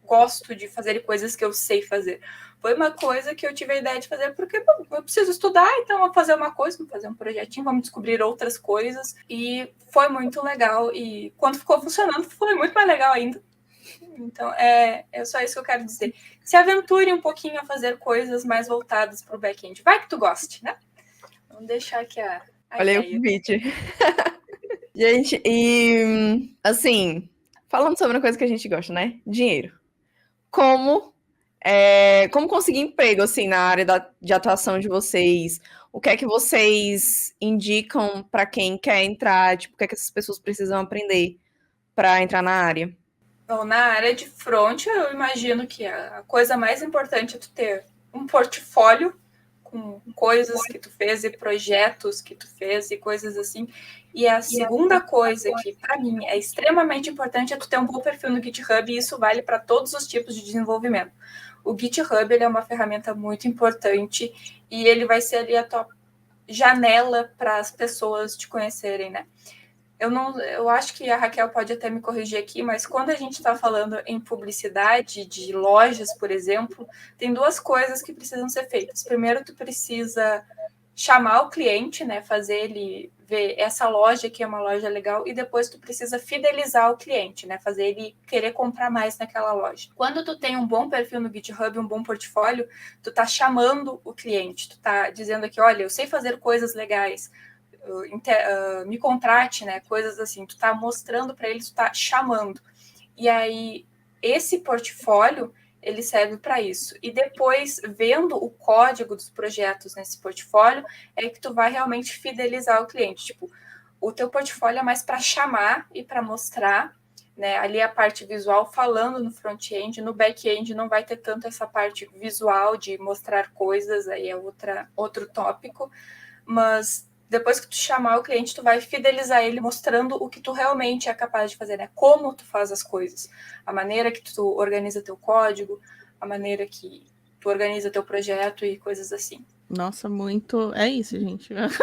gosto de fazer e coisas que eu sei fazer. Foi uma coisa que eu tive a ideia de fazer porque eu preciso estudar, então vou fazer uma coisa, vou fazer um projetinho, vamos descobrir outras coisas. E foi muito legal. E quando ficou funcionando, foi muito mais legal ainda. Então, é só isso que eu quero dizer. Se aventure um pouquinho a fazer coisas mais voltadas para o back-end. Vai que tu goste, né? Vamos deixar aqui a Olha aí o convite. Gente, e assim, falando sobre uma coisa que a gente gosta, né? Dinheiro. Como conseguir emprego, assim, na área de atuação de vocês? O que é que vocês indicam para quem quer entrar? Tipo, o que é que essas pessoas precisam aprender para entrar na área? Bom, na área de front, eu imagino que a coisa mais importante é tu ter um portfólio com coisas que tu fez e projetos que tu fez e coisas assim. E a segunda coisa que, para mim, é extremamente importante é tu ter um bom perfil no GitHub, e isso vale para todos os tipos de desenvolvimento. O GitHub ele é uma ferramenta muito importante e ele vai ser ali a tua janela para as pessoas te conhecerem, né? Eu acho que a Raquel pode até me corrigir aqui, mas quando a gente está falando em publicidade de lojas, por exemplo, tem 2 coisas que precisam ser feitas. Primeiro, tu precisa chamar o cliente, né, fazer ele ver essa loja que é uma loja legal, e depois tu precisa fidelizar o cliente, né, fazer ele querer comprar mais naquela loja. Quando tu tem um bom perfil no GitHub, um bom portfólio, tu tá chamando o cliente, tu tá dizendo aqui, olha, eu sei fazer coisas legais, me contrate, né, coisas assim, tu tá mostrando para ele, tu tá chamando. E aí, esse portfólio, ele serve para isso. E depois, vendo o código dos projetos nesse portfólio, é que tu vai realmente fidelizar o cliente. Tipo, o teu portfólio é mais para chamar e para mostrar, né? Ali a parte visual falando no front-end, no back-end não vai ter tanto essa parte visual de mostrar coisas, aí é outro tópico, mas depois que tu chamar o cliente, tu vai fidelizar ele mostrando o que tu realmente é capaz de fazer, né? Como tu faz as coisas, a maneira que tu organiza teu código, a maneira que tu organiza teu projeto e coisas assim. Nossa, muito. É isso, gente. Nada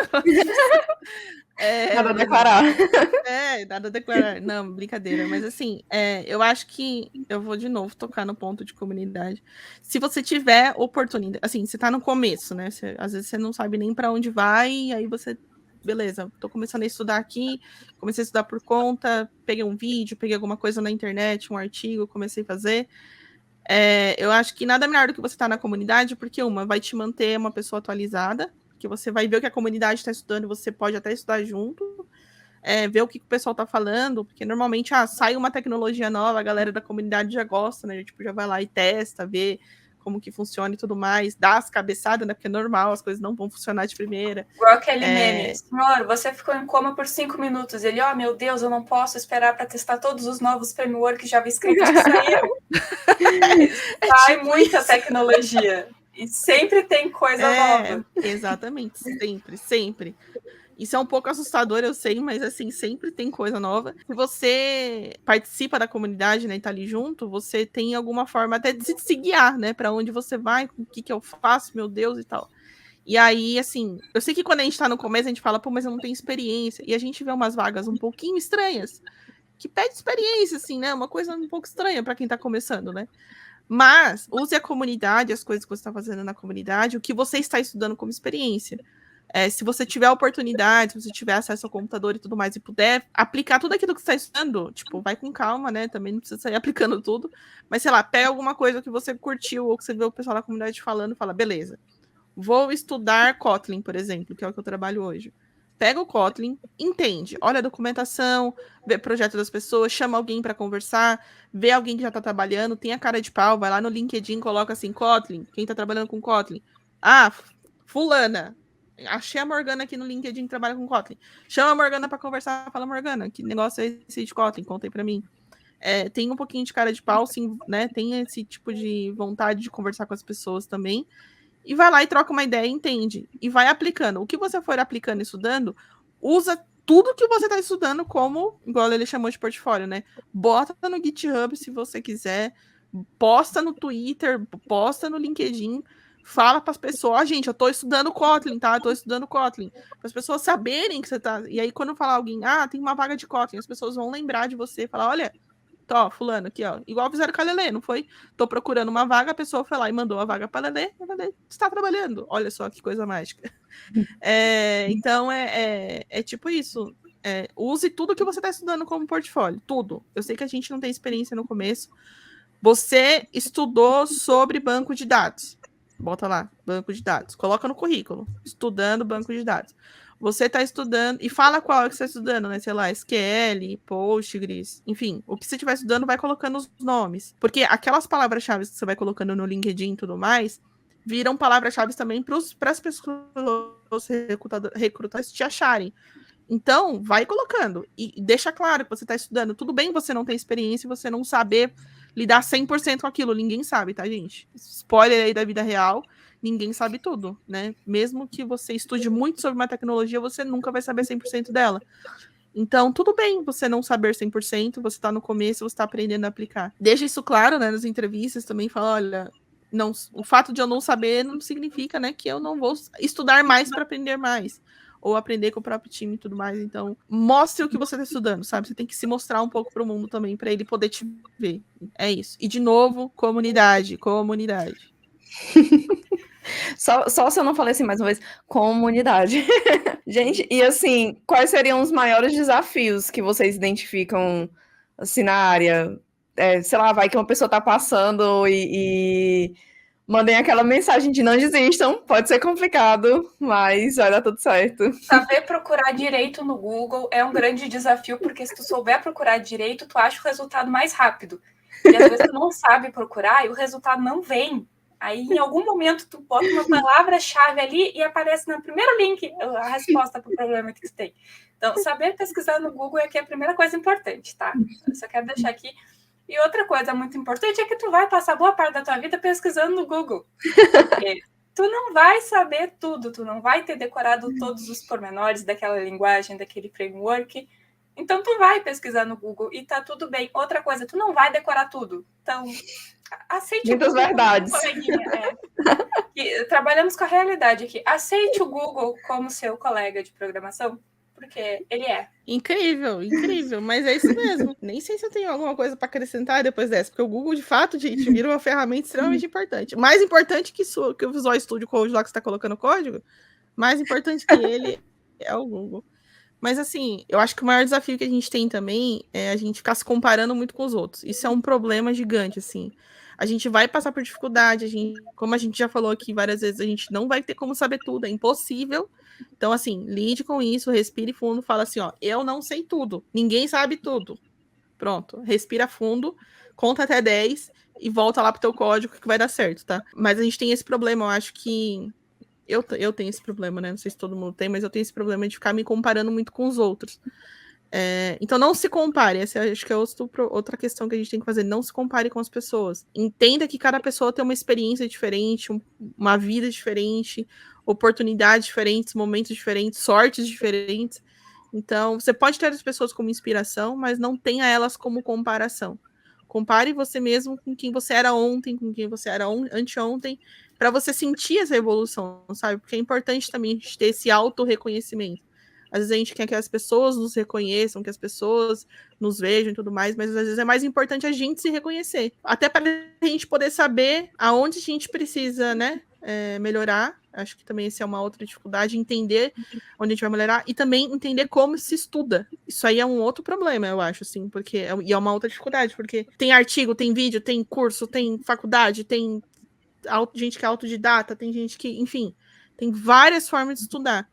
a declarar. Nada a declarar. Não, brincadeira. Mas assim, eu acho que eu vou de novo tocar no ponto de comunidade. Se você tiver oportunidade, assim, você tá no começo, né? Às vezes você não sabe nem para onde vai, e aí você, beleza, tô começando a estudar aqui, comecei a estudar por conta, peguei um vídeo, peguei alguma coisa na internet, um artigo, comecei a fazer. Eu acho que nada melhor do que você estar na comunidade, porque vai te manter uma pessoa atualizada, que você vai ver o que a comunidade está estudando, você pode até estudar junto, ver o que o pessoal está falando, porque normalmente sai uma tecnologia nova, a galera da comunidade já gosta, né? Tipo, já vai lá e testa, vê como que funciona e tudo mais, dá as cabeçadas, né? Porque é normal, as coisas não vão funcionar de primeira. Igual aquele meme. Senhor, você ficou em coma por 5 minutos. Ele, meu Deus, eu não posso esperar para testar todos os novos frameworks JavaScript que saíram. Sai tipo muita tecnologia. E sempre tem coisa nova. Exatamente, sempre. Isso é um pouco assustador, eu sei, mas assim, sempre tem coisa nova. Se você participa da comunidade, né, e tá ali junto, você tem alguma forma até de se guiar, né, para onde você vai, o que eu faço, meu Deus e tal. E aí, assim, eu sei que quando a gente tá no começo, a gente fala, pô, mas eu não tenho experiência. E a gente vê umas vagas um pouquinho estranhas, que pede experiência, assim, né, uma coisa um pouco estranha para quem tá começando, né. Mas use a comunidade, as coisas que você está fazendo na comunidade, o que você está estudando como experiência. Se você tiver oportunidade, se você tiver acesso ao computador e tudo mais, e puder aplicar tudo aquilo que você está estudando, tipo, vai com calma, né? Também não precisa sair aplicando tudo. Mas, sei lá, pega alguma coisa que você curtiu ou que você vê o pessoal da comunidade falando e fala, beleza, vou estudar Kotlin, por exemplo, que é o que eu trabalho hoje. Pega o Kotlin, entende, olha a documentação, vê o projeto das pessoas, chama alguém para conversar, vê alguém que já está trabalhando, tem a cara de pau, vai lá no LinkedIn, coloca assim, Kotlin, quem está trabalhando com Kotlin? Fulana. Achei a Morgana aqui no LinkedIn que trabalha com Kotlin. Chama a Morgana para conversar, fala, Morgana, que negócio é esse de Kotlin? Conta aí para mim. Tem um pouquinho de cara de pau, sim, né? Tem esse tipo de vontade de conversar com as pessoas também. E vai lá e troca uma ideia, entende? E vai aplicando. O que você for aplicando e estudando, usa tudo que você está estudando como, igual ele chamou de portfólio, né? Bota no GitHub se você quiser, posta no Twitter, posta no LinkedIn, fala para as pessoas, gente, eu estou estudando Kotlin, tá? Eu tô estudando Kotlin. Para as pessoas saberem que você tá. E aí, quando falar alguém, tem uma vaga de Kotlin, as pessoas vão lembrar de você, falar, olha, fulano aqui, ó. Igual fizeram com a Lelê, não foi? Tô procurando uma vaga, a pessoa foi lá e mandou a vaga para a Lelê, e a Lelê está trabalhando. Olha só que coisa mágica. Então, é tipo isso. Use tudo que você está estudando como portfólio. Tudo. Eu sei que a gente não tem experiência no começo. Você estudou sobre banco de dados. Bota lá, banco de dados. Coloca no currículo. Estudando banco de dados. Você está estudando, e fala qual é que você está estudando, né? Sei lá, SQL, Postgres, enfim. O que você estiver estudando, vai colocando os nomes. Porque aquelas palavras-chave que você vai colocando no LinkedIn e tudo mais, viram palavras-chave também para as pessoas recrutadoras te acharem. Então, vai colocando. E deixa claro que você está estudando. Tudo bem você não ter experiência e você não saber lidar 100% com aquilo. Ninguém sabe, tá, gente? Spoiler aí da vida real. Ninguém sabe tudo, né? Mesmo que você estude muito sobre uma tecnologia, você nunca vai saber 100% dela. Então, tudo bem você não saber 100%, você está no começo, você está aprendendo a aplicar. Deixa isso claro, né, nas entrevistas também, fala, olha, não, o fato de eu não saber não significa, né, que eu não vou estudar mais para aprender mais, ou aprender com o próprio time e tudo mais. Então, mostre o que você está estudando, sabe? Você tem que se mostrar um pouco para o mundo também, para ele poder te ver. É isso. E, de novo, comunidade. Só se eu não falei assim mais uma vez, comunidade. Gente, e assim, quais seriam os maiores desafios que vocês identificam assim na área? Sei lá, vai que uma pessoa tá passando e mandem aquela mensagem de não desistam, pode ser complicado, mas vai dar tudo certo. Saber procurar direito no Google é um grande desafio, porque se tu souber procurar direito, tu acha o resultado mais rápido. E às vezes tu não sabe procurar e o resultado não vem. Aí, em algum momento, tu bota uma palavra-chave ali e aparece no primeiro link a resposta para o problema que tu tem. Então, saber pesquisar no Google é que é a primeira coisa importante, tá? Eu só quero deixar aqui. E outra coisa muito importante é que tu vai passar boa parte da tua vida pesquisando no Google. Porque tu não vai saber tudo, tu não vai ter decorado todos os pormenores daquela linguagem, daquele framework. Então, tu vai pesquisar no Google e tá tudo bem. Outra coisa, tu não vai decorar tudo. Então, aceite muitas o Google verdades. como coleguinha. Trabalhamos com a realidade aqui. Aceite o Google como seu colega de programação, porque ele é. Incrível, incrível, mas é isso mesmo. Nem sei se eu tenho alguma coisa para acrescentar depois dessa, porque o Google, de fato, gente, vira uma ferramenta extremamente importante. Mais importante que o Visual Studio Code lá que você está colocando código, mais importante que ele é o Google. Mas, assim, eu acho que o maior desafio que a gente tem também é a gente ficar se comparando muito com os outros. Isso é um problema gigante, assim. A gente vai passar por dificuldade, como a gente já falou aqui várias vezes, a gente não vai ter como saber tudo, é impossível. Então, assim, lide com isso, respire fundo, fala assim, ó, eu não sei tudo, ninguém sabe tudo. Pronto, respira fundo, conta até 10 e volta lá pro teu código que vai dar certo, tá? Mas a gente tem esse problema, eu acho que eu tenho esse problema, né? Não sei se todo mundo tem, mas eu tenho esse problema de ficar me comparando muito com os outros. Então não se compare, essa acho que é outra questão que a gente tem que fazer, não se compare com as pessoas. Entenda que cada pessoa tem uma experiência diferente, uma vida diferente, oportunidades diferentes, momentos diferentes, sortes diferentes. Então, você pode ter as pessoas como inspiração, mas não tenha elas como comparação. Compare você mesmo com quem você era ontem, com quem você era anteontem, para você sentir essa evolução, sabe? Porque é importante também a gente ter esse auto-reconhecimento. Às vezes a gente quer que as pessoas nos reconheçam, que as pessoas nos vejam e tudo mais, mas às vezes é mais importante a gente se reconhecer. Até para a gente poder saber aonde a gente precisa, né, melhorar. Acho que também essa é uma outra dificuldade, entender onde a gente vai melhorar e também entender como se estuda. Isso aí é um outro problema, eu acho, assim, porque é uma outra dificuldade, porque tem artigo, tem vídeo, tem curso, tem faculdade, tem gente que é autodidata, tem gente que, enfim, tem várias formas de estudar.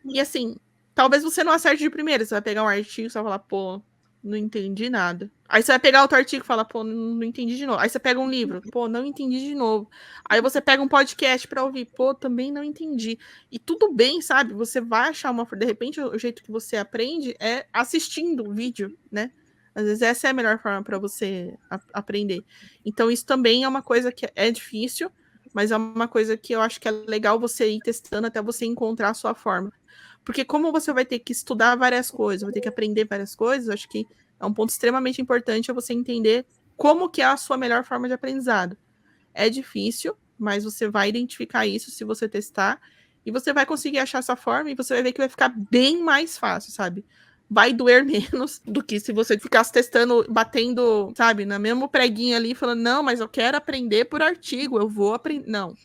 E assim, talvez você não acerte de primeira. Você vai pegar um artigo e você vai falar, pô, não entendi nada. Aí você vai pegar outro artigo e fala, pô, não entendi de novo. Aí você pega um livro, pô, não entendi de novo. Aí você pega um podcast pra ouvir, pô, também não entendi. E tudo bem, sabe? Você vai achar de repente, o jeito que você aprende é assistindo o vídeo, né? Às vezes essa é a melhor forma para você aprender. Então isso também é uma coisa que é difícil, mas é uma coisa que eu acho que é legal você ir testando até você encontrar a sua forma. Porque como você vai ter que estudar várias coisas, vai ter que aprender várias coisas, acho que é um ponto extremamente importante você entender como que é a sua melhor forma de aprendizado. É difícil, mas você vai identificar isso se você testar, e você vai conseguir achar essa forma, e você vai ver que vai ficar bem mais fácil, sabe? Vai doer menos do que se você ficasse testando, batendo, sabe, na mesmo preguinho ali, falando, não, mas eu quero aprender por artigo, eu vou aprender. Não.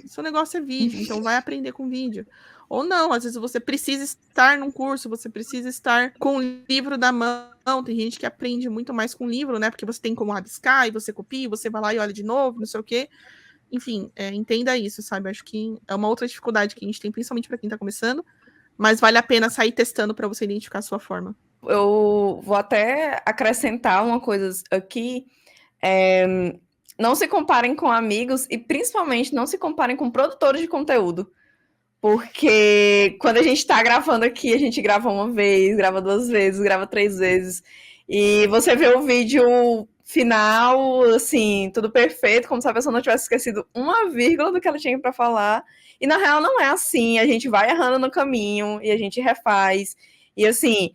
Seu negócio é vídeo, então vai aprender com vídeo. Ou não, às vezes você precisa estar num curso, você precisa estar com o livro da mão. Tem gente que aprende muito mais com livro, né? Porque você tem como rabiscar, e você copia, você vai lá e olha de novo, não sei o quê. Enfim, entenda isso, sabe? Acho que é uma outra dificuldade que a gente tem, principalmente para quem está começando, mas vale a pena sair testando para você identificar a sua forma. Eu vou até acrescentar uma coisa aqui. Não se comparem com amigos e principalmente não se comparem com produtores de conteúdo. Porque quando a gente tá gravando aqui, a gente grava uma vez, grava 2 vezes, grava 3 vezes. E você vê o vídeo final, assim, tudo perfeito, como se a pessoa não tivesse esquecido uma vírgula do que ela tinha para falar. E na real não é assim, a gente vai errando no caminho e a gente refaz. E assim,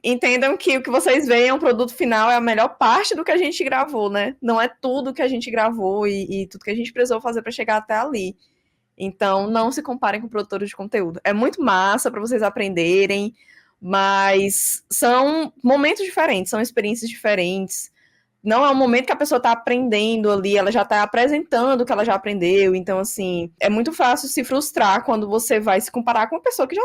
entendam que o que vocês veem é um produto final, é a melhor parte do que a gente gravou, né? Não é tudo que a gente gravou e tudo que a gente precisou fazer para chegar até ali. Então, não se comparem com produtores de conteúdo. É muito massa para vocês aprenderem, mas são momentos diferentes, são experiências diferentes. não é um momento que a pessoa está aprendendo ali, ela já está apresentando o que ela já aprendeu. Então, assim, é muito fácil se frustrar quando você vai se comparar com uma pessoa que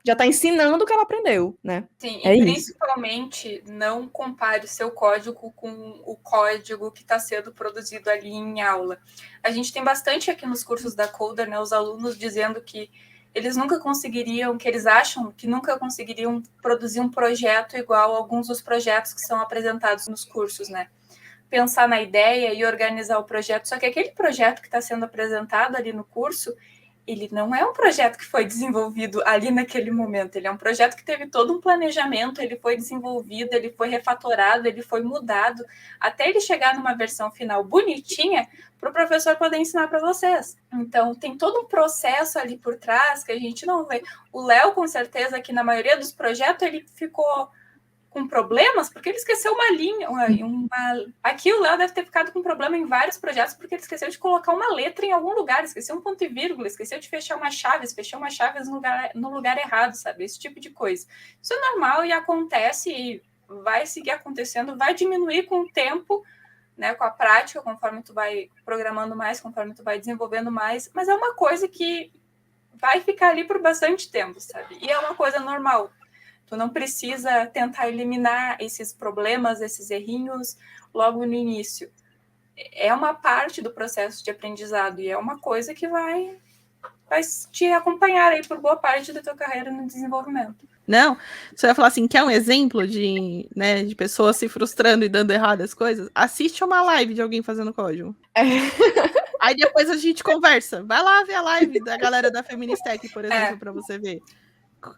já tá ensinando o que ela aprendeu, né? Sim, É e isso. principalmente não compare o seu código com o código que está sendo produzido ali em aula. A gente tem bastante aqui nos cursos da Coder, né, os alunos dizendo que eles nunca conseguiriam, que eles acham que nunca conseguiriam produzir um projeto igual a alguns dos projetos que são apresentados nos cursos, né? Pensar na ideia e organizar o projeto, só que aquele projeto que está sendo apresentado ali no curso, ele não é um projeto que foi desenvolvido ali naquele momento, ele é um projeto que teve todo um planejamento, ele foi desenvolvido, ele foi refatorado, ele foi mudado, até ele chegar numa versão final bonitinha, para o professor poder ensinar para vocês. Então, tem todo um processo ali por trás que a gente não vê. O Léo, com certeza, que na maioria dos projetos, ele ficou com problemas porque ele esqueceu uma linha. Aqui o Léo deve ter ficado com problema em vários projetos porque ele esqueceu de colocar uma letra em algum lugar, esqueceu um ponto e vírgula, esqueceu de fechar uma chave, fechou uma chave no lugar errado, sabe? Esse tipo de coisa. Isso é normal e acontece e vai seguir acontecendo, vai diminuir com o tempo, né, com a prática, conforme tu vai programando mais, conforme tu vai desenvolvendo mais, mas é uma coisa que vai ficar ali por bastante tempo, sabe? E é uma coisa normal. Tu não precisa tentar eliminar esses problemas, esses errinhos logo no início. É uma parte do processo de aprendizado e é uma coisa que vai te acompanhar aí por boa parte da tua carreira no desenvolvimento. Não, você vai falar assim, quer um exemplo de, né, de pessoas se frustrando e dando errado as coisas? Assiste uma live de alguém fazendo código. Aí depois a gente conversa. Vai lá ver a live da galera da Feministech, por exemplo, para você ver.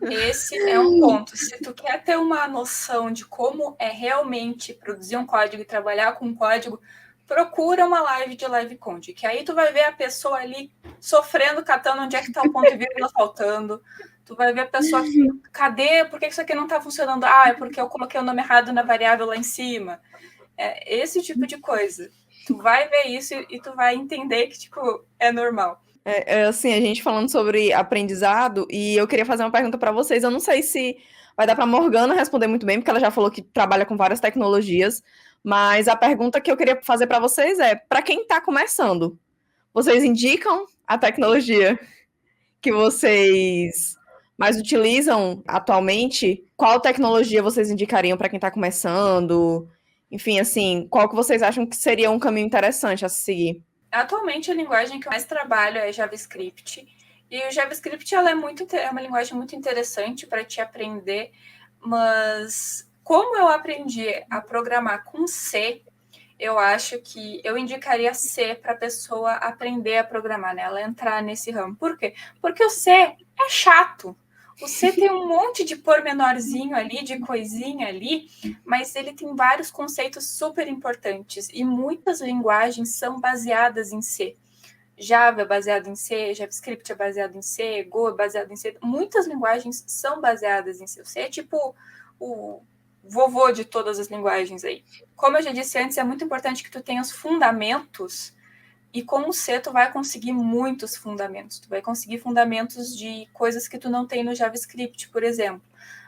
Esse é um ponto. Se tu quer ter uma noção de como é realmente produzir um código e trabalhar com um código, procura uma live de LiveConde, que aí tu vai ver a pessoa ali sofrendo, catando onde é que tá o ponto e vírgula faltando. Tu vai ver a pessoa, cadê? Por que isso aqui não tá funcionando? Ah, é porque eu coloquei o nome errado na variável lá em cima. É esse tipo de coisa. Tu vai ver isso e tu vai entender que, tipo, é normal. Assim, a gente falando sobre aprendizado, e eu queria fazer uma pergunta para vocês. Eu não sei se vai dar para Morgana responder muito bem, porque ela já falou que trabalha com várias tecnologias, mas a pergunta que eu queria fazer para vocês é: para quem está começando, vocês indicam a tecnologia que vocês mais utilizam atualmente? Qual tecnologia vocês indicariam para quem está começando? Enfim, assim, qual que vocês acham que seria um caminho interessante a seguir? Atualmente, a linguagem que eu mais trabalho é JavaScript. E o JavaScript ela é uma linguagem muito interessante para te aprender, mas como eu aprendi a programar com C, eu acho que eu indicaria C para a pessoa aprender a programar, né? Ela entrar nesse ramo. Por quê? Porque o C é chato. O C tem um monte de pormenorzinho ali, de coisinha ali, mas ele tem vários conceitos super importantes e muitas linguagens são baseadas em C. Java é baseado em C, JavaScript é baseado em C, Go é baseado em C. Muitas linguagens são baseadas em C. O C é tipo o vovô de todas as linguagens aí. Como eu já disse antes, é muito importante que tu tenha os fundamentos. E com o C, tu vai conseguir muitos fundamentos. Tu vai conseguir fundamentos de coisas que tu não tem no JavaScript, por exemplo.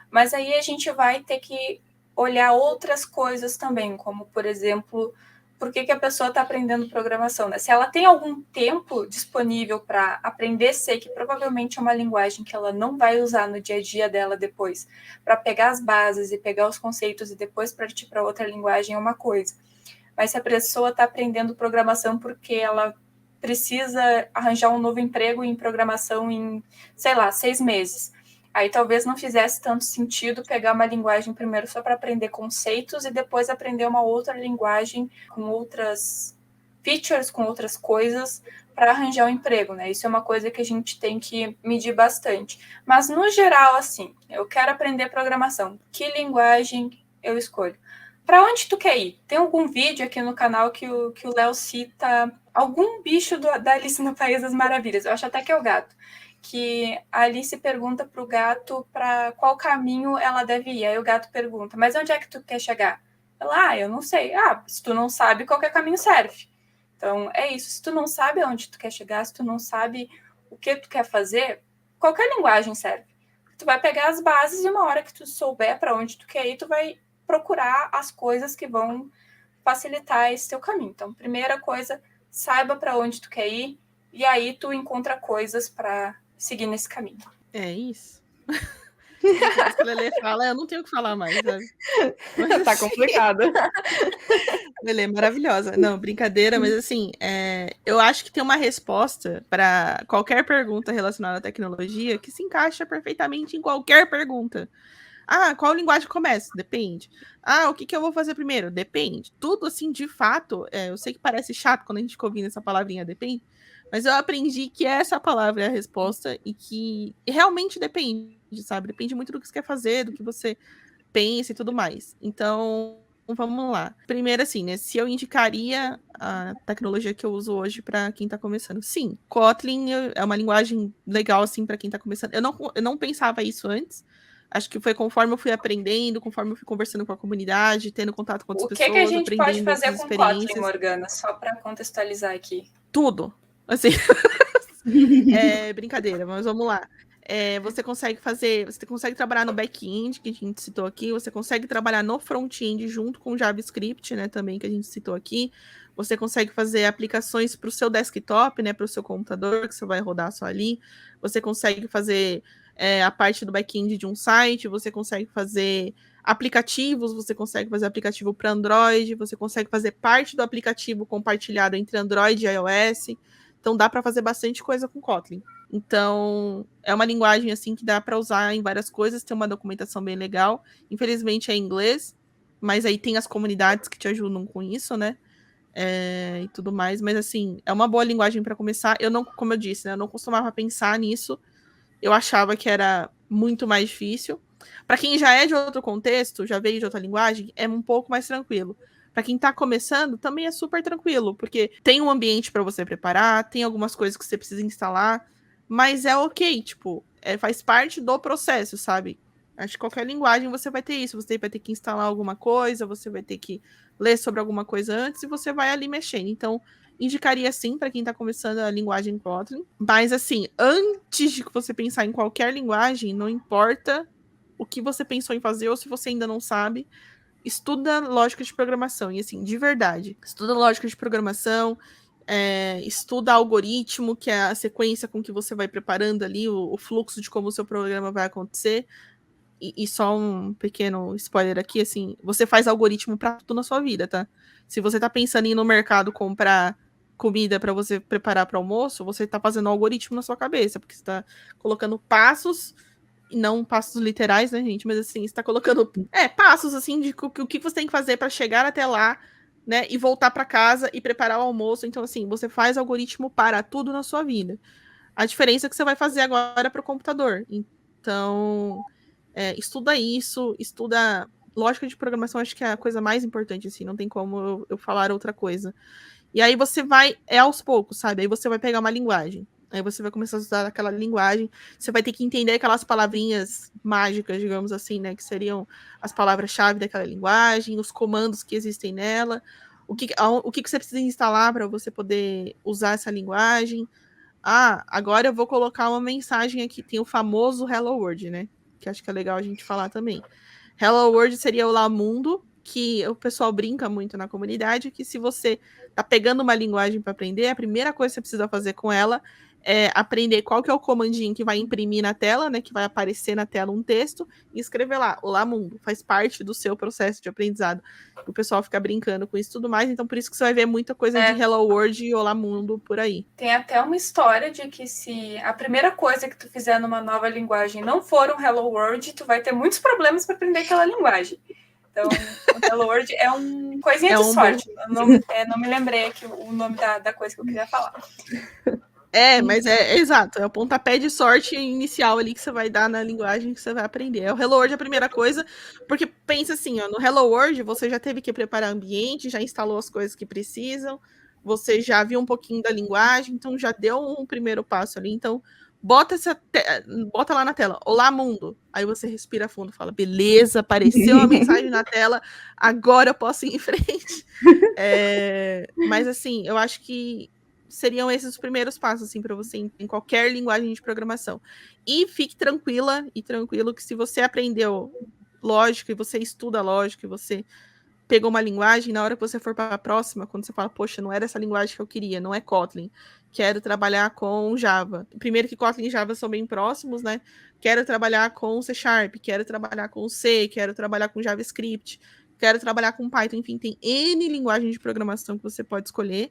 Mas aí a gente vai ter que olhar outras coisas também, como, por exemplo, por que a pessoa está aprendendo programação, né? Se ela tem algum tempo disponível para aprender C, que provavelmente é uma linguagem que ela não vai usar no dia a dia dela depois, para pegar as bases e pegar os conceitos e depois partir para outra linguagem é uma coisa. Mas se a pessoa está aprendendo programação porque ela precisa arranjar um novo emprego em programação em, sei lá, 6 meses, aí talvez não fizesse tanto sentido pegar uma linguagem primeiro só para aprender conceitos e depois aprender uma outra linguagem com outras features, com outras coisas para arranjar um emprego, né? Isso é uma coisa que a gente tem que medir bastante. Mas, no geral, assim, eu quero aprender programação. Que linguagem eu escolho? Para onde tu quer ir? Tem algum vídeo aqui no canal que o Léo cita algum bicho da Alice no País das Maravilhas. Eu acho até que é o gato. Que a Alice pergunta para o gato para qual caminho ela deve ir. Aí o gato pergunta, mas onde é que tu quer chegar? Ela, eu não sei. Se tu não sabe, qualquer caminho serve. Então, é isso. Se tu não sabe onde tu quer chegar, se tu não sabe o que tu quer fazer, qualquer linguagem serve. Tu vai pegar as bases e uma hora que tu souber para onde tu quer ir, tu vai procurar as coisas que vão facilitar esse teu caminho. Então, primeira coisa, saiba para onde tu quer ir e aí tu encontra coisas para seguir nesse caminho. É isso. Depois que a Lelê fala, eu não tenho o que falar mais, sabe? Mas, Tá assim, complicado. Lelê, maravilhosa. Não, brincadeira, mas assim, eu acho que tem uma resposta para qualquer pergunta relacionada à tecnologia que se encaixa perfeitamente em qualquer pergunta. Ah, qual linguagem começa? Depende. Ah, o que eu vou fazer primeiro? Depende. Tudo assim, de fato, eu sei que parece chato quando a gente fica ouvindo essa palavrinha depende, mas eu aprendi que essa palavra é a resposta e que realmente depende, sabe? Depende muito do que você quer fazer, do que você pensa e tudo mais. Então, vamos lá. Primeiro, assim, né? Se eu indicaria a tecnologia que eu uso hoje para quem está começando. Sim, Kotlin é uma linguagem legal, assim, para quem está começando. Eu não pensava isso antes. Acho que foi conforme eu fui aprendendo, conforme eu fui conversando com a comunidade, tendo contato com outras O que a pessoas, gente pode aprendendo fazer outras com Kotlin, experiências. Morgana? Só para contextualizar aqui. Tudo. Assim, brincadeira, mas vamos lá. Você consegue trabalhar no back-end, que a gente citou aqui, você consegue trabalhar no front-end junto com JavaScript, né, também, que a gente citou aqui. Você consegue fazer aplicações para o seu desktop, né, para o seu computador, que você vai rodar só ali. Você consegue fazer a parte do back-end de um site, você consegue fazer aplicativos, você consegue fazer aplicativo para Android, você consegue fazer parte do aplicativo compartilhado entre Android e iOS. Então dá para fazer bastante coisa com Kotlin. Então, é uma linguagem assim que dá para usar em várias coisas, tem uma documentação bem legal. Infelizmente é em inglês, mas aí tem as comunidades que te ajudam com isso, né? E tudo mais, mas assim, é uma boa linguagem para começar. Eu não, como eu disse, né, eu não costumava pensar nisso. Eu achava que era muito mais difícil. Para quem já é de outro contexto, já veio de outra linguagem, é um pouco mais tranquilo. Para quem tá começando, também é super tranquilo, porque tem um ambiente para você preparar, tem algumas coisas que você precisa instalar, mas é ok, tipo, faz parte do processo, sabe? Acho que qualquer linguagem você vai ter isso, você vai ter que instalar alguma coisa, você vai ter que ler sobre alguma coisa antes e você vai ali mexendo. Então, indicaria sim para quem está começando a linguagem Kotlin. Mas assim, antes de você pensar em qualquer linguagem, não importa o que você pensou em fazer ou se você ainda não sabe, estuda lógica de programação. E assim, de verdade, estuda lógica de programação, estuda algoritmo, que é a sequência com que você vai preparando ali o fluxo de como o seu programa vai acontecer. E só um pequeno spoiler aqui, assim, você faz algoritmo para tudo na sua vida, tá? Se você tá pensando em ir no mercado comprar comida para você preparar para almoço, você tá fazendo um algoritmo na sua cabeça, porque você tá colocando passos, e não passos literais, né, gente? Mas assim, você tá colocando passos assim de o que você tem que fazer para chegar até lá, né, e voltar para casa e preparar o almoço. Então, assim, você faz algoritmo para tudo na sua vida. A diferença é que você vai fazer agora para o computador. Então, estuda isso, estuda lógica de programação, acho que é a coisa mais importante, assim, não tem como eu falar outra coisa. E aí você vai, aos poucos, sabe? Aí você vai pegar uma linguagem. Aí você vai começar a usar aquela linguagem. Você vai ter que entender aquelas palavrinhas mágicas, digamos assim, né? Que seriam as palavras-chave daquela linguagem, os comandos que existem nela, o que você precisa instalar para você poder usar essa linguagem. Ah, agora eu vou colocar uma mensagem aqui. Tem o famoso Hello World, né? Que acho que é legal a gente falar também. Hello World seria o Lá Mundo, que o pessoal brinca muito na comunidade, que se você tá pegando uma linguagem para aprender, a primeira coisa que você precisa fazer com ela é aprender qual que é o comandinho que vai imprimir na tela, né, que vai aparecer na tela um texto, e escrever lá, Olá Mundo, faz parte do seu processo de aprendizado. O pessoal fica brincando com isso e tudo mais, então por isso que você vai ver muita coisa de Hello World e Olá Mundo por aí. Tem até uma história de que se a primeira coisa que tu fizer numa nova linguagem não for um Hello World, tu vai ter muitos problemas para aprender aquela linguagem. Então, o Hello World é uma coisinha de sorte. Não me lembrei aqui o nome da coisa que eu queria falar. Mas exato, é o pontapé de sorte inicial ali que você vai dar na linguagem que você vai aprender. O Hello World é a primeira coisa, porque pensa assim, ó, no Hello World você já teve que preparar ambiente, já instalou as coisas que precisam, você já viu um pouquinho da linguagem, então já deu um primeiro passo ali. Então, bota lá na tela, Olá Mundo. Aí você respira fundo, fala, beleza, apareceu a mensagem na tela, agora eu posso ir em frente. Mas assim, eu acho que seriam esses os primeiros passos, assim, para você em qualquer linguagem de programação. E fique tranquila e tranquilo que se você aprendeu lógica e você estuda lógica e você pegou uma linguagem, na hora que você for para a próxima, quando você fala, poxa, não era essa linguagem que eu queria, não é Kotlin, quero trabalhar com Java. Primeiro que Kotlin e Java são bem próximos, né? Quero trabalhar com C#, quero trabalhar com C, quero trabalhar com JavaScript, quero trabalhar com Python, enfim, tem N linguagens de programação que você pode escolher.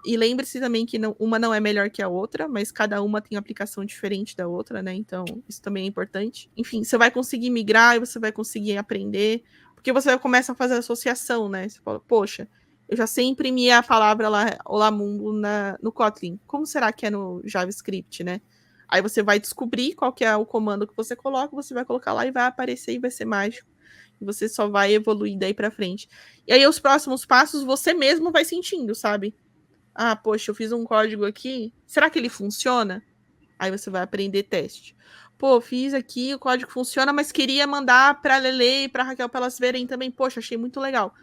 E lembre-se também que uma não é melhor que a outra, mas cada uma tem aplicação diferente da outra, né? Então, isso também é importante. Enfim, você vai conseguir migrar e você vai conseguir aprender, porque você começa a fazer associação, né? Você fala, poxa, eu já sei imprimir a palavra lá, Olá Mundo no Kotlin. Como será que é no JavaScript, né? Aí você vai descobrir qual que é o comando que você coloca, você vai colocar lá e vai aparecer e vai ser mágico. E você só vai evoluir daí pra frente. E aí os próximos passos você mesmo vai sentindo, sabe? Ah, poxa, eu fiz um código aqui, será que ele funciona? Aí você vai aprender teste. Pô, fiz aqui, o código funciona, mas queria mandar pra Lele e pra Raquel pra elas verem também. Poxa, achei muito legal.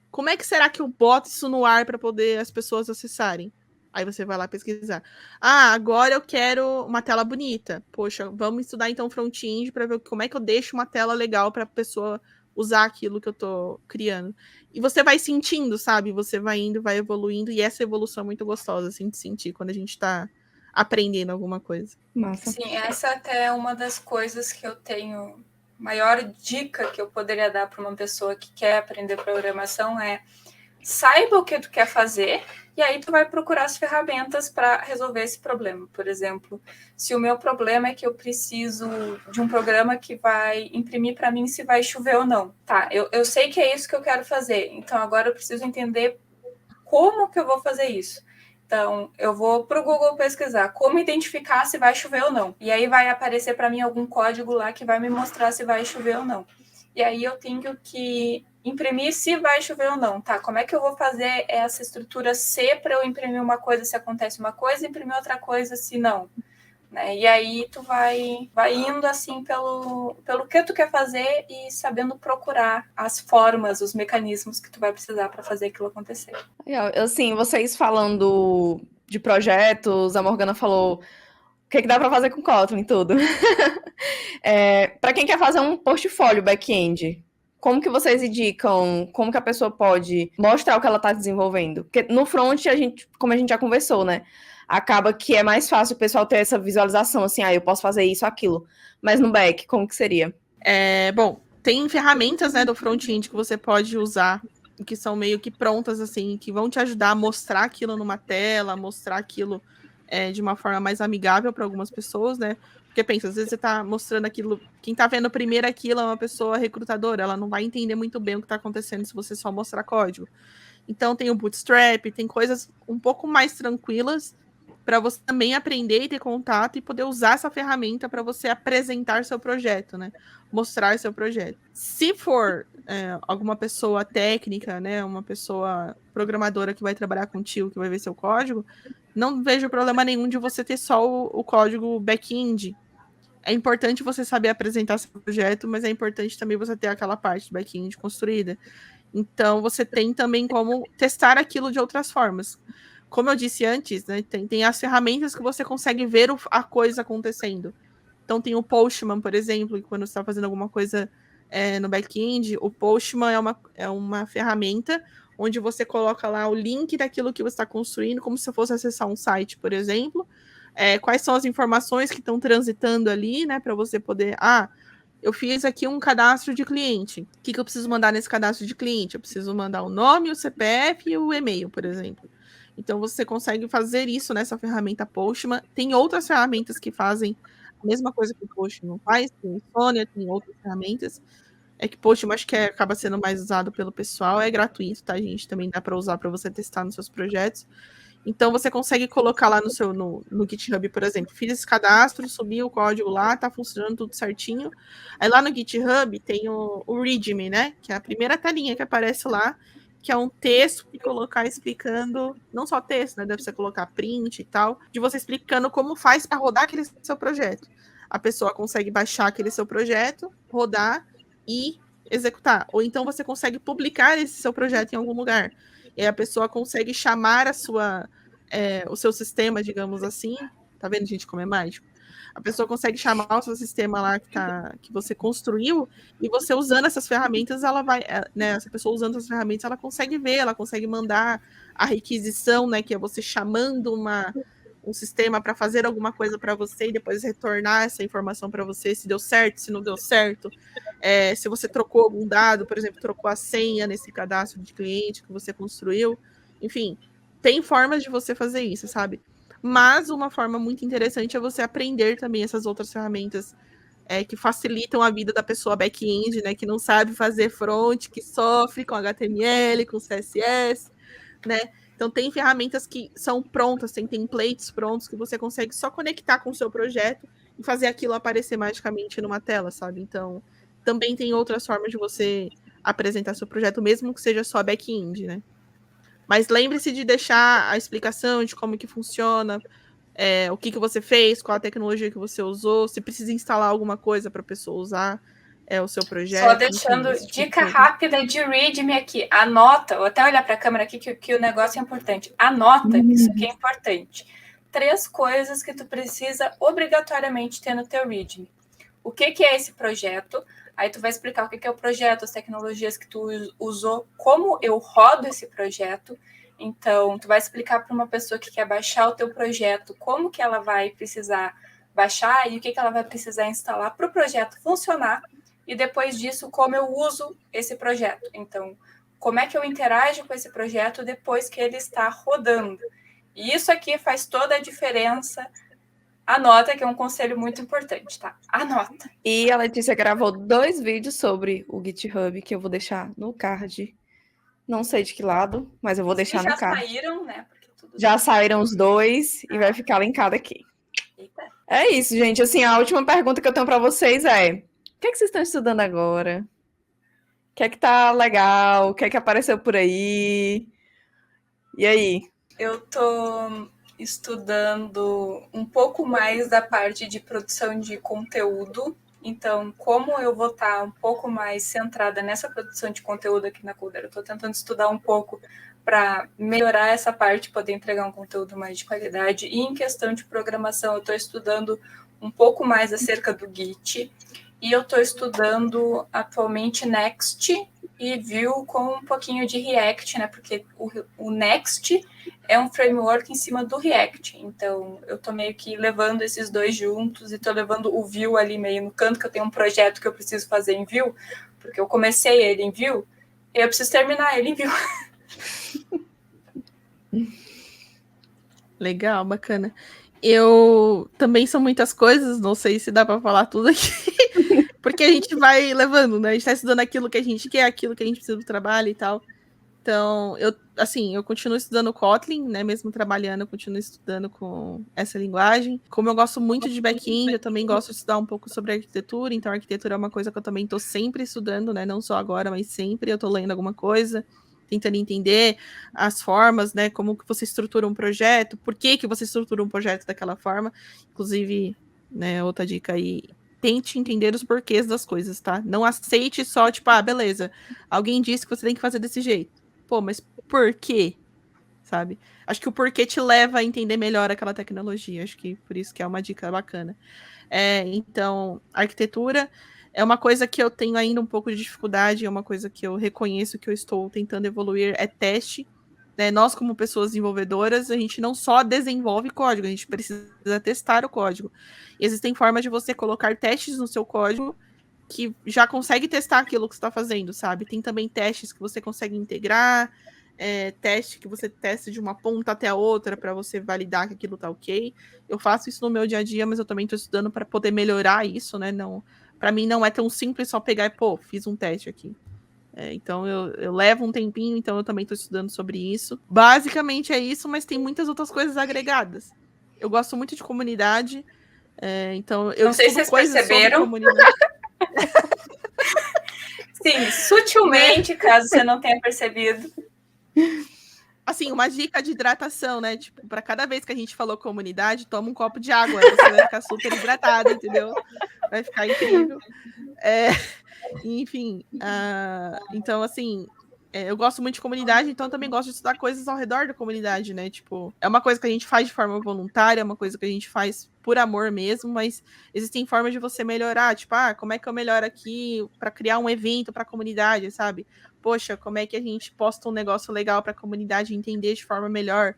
Como é que será que eu boto isso no ar para poder as pessoas acessarem? Aí você vai lá pesquisar. Ah, agora eu quero uma tela bonita. Poxa, vamos estudar então front-end para ver como é que eu deixo uma tela legal para a pessoa usar aquilo que eu tô criando. E você vai sentindo, sabe? Você vai indo, vai evoluindo, e essa evolução é muito gostosa, assim, de sentir quando a gente tá aprendendo alguma coisa. Massa. Sim, essa até é uma das coisas que eu tenho. Maior dica que eu poderia dar para uma pessoa que quer aprender programação é: saiba o que tu quer fazer e aí tu vai procurar as ferramentas para resolver esse problema. Por exemplo, se o meu problema é que eu preciso de um programa que vai imprimir para mim se vai chover ou não. Tá, eu sei que é isso que eu quero fazer, então agora eu preciso entender como que eu vou fazer isso. Então, eu vou para o Google pesquisar como identificar se vai chover ou não. E aí vai aparecer para mim algum código lá que vai me mostrar se vai chover ou não. E aí eu tenho que imprimir se vai chover ou não, tá? Como é que eu vou fazer essa estrutura C para eu imprimir uma coisa se acontece uma coisa e imprimir outra coisa se não? Né? E aí tu vai indo assim pelo que tu quer fazer e sabendo procurar as formas, os mecanismos que tu vai precisar para fazer aquilo acontecer. Assim, vocês falando de projetos, a Morgana falou o que dá para fazer com Kotlin e tudo. Para quem quer fazer um portfólio back-end, como que vocês indicam, como que a pessoa pode mostrar o que ela está desenvolvendo? Porque no front, como a gente já conversou, né? Acaba que é mais fácil o pessoal ter essa visualização, assim, eu posso fazer isso, aquilo. Mas no back, como que seria? Bom, tem ferramentas, né, do front-end que você pode usar, que são meio que prontas, assim, que vão te ajudar a mostrar aquilo numa tela, mostrar aquilo de uma forma mais amigável para algumas pessoas, né? Porque pensa, às vezes você tá mostrando aquilo, quem tá vendo primeiro aquilo é uma pessoa recrutadora, ela não vai entender muito bem o que tá acontecendo se você só mostrar código. Então tem o Bootstrap, tem coisas um pouco mais tranquilas para você também aprender e ter contato e poder usar essa ferramenta para você apresentar seu projeto, né? Mostrar seu projeto. Se for alguma pessoa técnica, né? Uma pessoa programadora que vai trabalhar contigo, que vai ver seu código, não vejo problema nenhum de você ter só o código back-end. É importante você saber apresentar seu projeto, mas é importante também você ter aquela parte do back-end construída. Então, você tem também como testar aquilo de outras formas. Como eu disse antes, né, tem as ferramentas que você consegue ver a coisa acontecendo. Então, tem o Postman, por exemplo, que quando você está fazendo alguma coisa no back-end, o Postman é uma ferramenta onde você coloca lá o link daquilo que você está construindo, como se fosse acessar um site, por exemplo. Quais são as informações que estão transitando ali, né, para você poder... eu fiz aqui um cadastro de cliente. O que eu preciso mandar nesse cadastro de cliente? Eu preciso mandar o nome, o CPF e o e-mail, por exemplo. Então, você consegue fazer isso nessa ferramenta Postman. Tem outras ferramentas que fazem a mesma coisa que o Postman faz. Tem o Sônia, tem outras ferramentas. É que Postman acho que acaba sendo mais usado pelo pessoal. É gratuito, tá, gente? Também dá para usar para você testar nos seus projetos. Então, você consegue colocar lá no GitHub, por exemplo, fiz esse cadastro, subi o código lá, tá funcionando tudo certinho. Aí lá no GitHub tem o README, né? Que é a primeira telinha que aparece lá, que é um texto que colocar explicando, não só texto, né? Deve ser colocar print e tal, de você explicando como faz para rodar aquele seu projeto. A pessoa consegue baixar aquele seu projeto, rodar e executar. Ou então você consegue publicar esse seu projeto em algum lugar. E aí a pessoa consegue chamar o seu sistema, digamos assim. Tá vendo, gente, como é mágico? A pessoa consegue chamar o seu sistema lá que você construiu, e você usando essas ferramentas, ela vai, né? Essa pessoa usando essas ferramentas, ela consegue ver, ela consegue mandar a requisição, né? Que é você chamando um sistema para fazer alguma coisa para você e depois retornar essa informação para você, se deu certo, se não deu certo, se você trocou algum dado, por exemplo, trocou a senha nesse cadastro de cliente que você construiu. Enfim, tem formas de você fazer isso, sabe? Mas uma forma muito interessante é você aprender também essas outras ferramentas que facilitam a vida da pessoa back-end, né? Que não sabe fazer front, que sofre com HTML, com CSS, né? Então, tem ferramentas que são prontas, tem templates prontos que você consegue só conectar com o seu projeto e fazer aquilo aparecer magicamente numa tela, sabe? Então, também tem outras formas de você apresentar seu projeto, mesmo que seja só back-end, né? Mas lembre-se de deixar a explicação de como que funciona, o que você fez, qual a tecnologia que você usou, se precisa instalar alguma coisa para a pessoa usar o seu projeto. Só deixando enfim, dica rápida de readme aqui. Anota, vou até olhar para a câmera aqui que o negócio é importante. Anota, isso aqui é importante. 3 coisas que tu precisa obrigatoriamente ter no teu readme. O que é esse projeto? Aí tu vai explicar o que é o projeto, as tecnologias que tu usou, como eu rodo esse projeto. Então, tu vai explicar para uma pessoa que quer baixar o teu projeto, como que ela vai precisar baixar e o que ela vai precisar instalar para o projeto funcionar. E depois disso, como eu uso esse projeto. Então, como é que eu interajo com esse projeto depois que ele está rodando. E isso aqui faz toda a diferença. Anota, que é um conselho muito importante, tá? Anota. E a Letícia gravou 2 vídeos sobre o GitHub, que eu vou deixar no card. Não sei de que lado, mas eu vou deixar no card. Já saíram, né? Já saíram os 2 e vai ficar linkado aqui. Eita. É isso, gente. Assim, a última pergunta que eu tenho para vocês é: o que vocês estão estudando agora? O que tá legal? O que apareceu por aí? E aí? Eu tô estudando um pouco mais da parte de produção de conteúdo. Então, como eu vou estar um pouco mais centrada nessa produção de conteúdo aqui na Coder, eu estou tentando estudar um pouco para melhorar essa parte, poder entregar um conteúdo mais de qualidade. E em questão de programação, eu estou estudando um pouco mais acerca do Git. E eu estou estudando atualmente Next e Vue com um pouquinho de React, né? Porque o Next é um framework em cima do React. Então, eu estou meio que levando esses 2 juntos e estou levando o Vue ali meio no canto, que eu tenho um projeto que eu preciso fazer em Vue, porque eu comecei ele em Vue e eu preciso terminar ele em Vue. Legal, bacana. Eu também são muitas coisas, não sei se dá para falar tudo aqui, porque a gente vai levando, né? A gente tá estudando aquilo que a gente quer, aquilo que a gente precisa do trabalho e tal. Então, eu continuo estudando Kotlin, né? Mesmo trabalhando, eu continuo estudando com essa linguagem. Como eu gosto muito de back-end, eu também gosto de estudar um pouco sobre arquitetura. Então, a arquitetura é uma coisa que eu também estou sempre estudando, né? Não só agora, mas sempre eu estou lendo alguma coisa, tentando entender as formas, né? Como que você estrutura um projeto, por que você estrutura um projeto daquela forma. Inclusive, né, outra dica aí, tente entender os porquês das coisas, tá? Não aceite só, tipo, beleza, alguém disse que você tem que fazer desse jeito. Pô, mas por quê? Sabe? Acho que o porquê te leva a entender melhor aquela tecnologia. Acho que por isso que é uma dica bacana. Então, arquitetura é uma coisa que eu tenho ainda um pouco de dificuldade, é uma coisa que eu reconheço que eu estou tentando evoluir, é teste. Né? Nós, como pessoas desenvolvedoras, a gente não só desenvolve código, a gente precisa testar o código. E existem formas de você colocar testes no seu código que já consegue testar aquilo que você está fazendo, sabe? Tem também testes que você consegue integrar, teste que você testa de uma ponta até a outra para você validar que aquilo tá ok. Eu faço isso no meu dia a dia, mas eu também estou estudando para poder melhorar isso, né? Não, para mim não é tão simples só pegar e, fiz um teste aqui. Então eu levo um tempinho, então eu também estou estudando sobre isso. Basicamente é isso, mas tem muitas outras coisas agregadas. Eu gosto muito de comunidade, então eu não sei se vocês perceberam. Sobre comunidade. Sim, sutilmente, caso você não tenha percebido. Assim, uma dica de hidratação, né? Tipo, para cada vez que a gente falou comunidade, toma um copo de água, você vai ficar super hidratado, entendeu? Vai ficar incrível. Enfim, então, assim, eu gosto muito de comunidade, então eu também gosto de estudar coisas ao redor da comunidade, né? Tipo, é uma coisa que a gente faz de forma voluntária, é uma coisa que a gente faz por amor mesmo, mas existem formas de você melhorar, tipo, como é que eu melhoro aqui para criar um evento para a comunidade, sabe? Poxa, como é que a gente posta um negócio legal para a comunidade entender de forma melhor?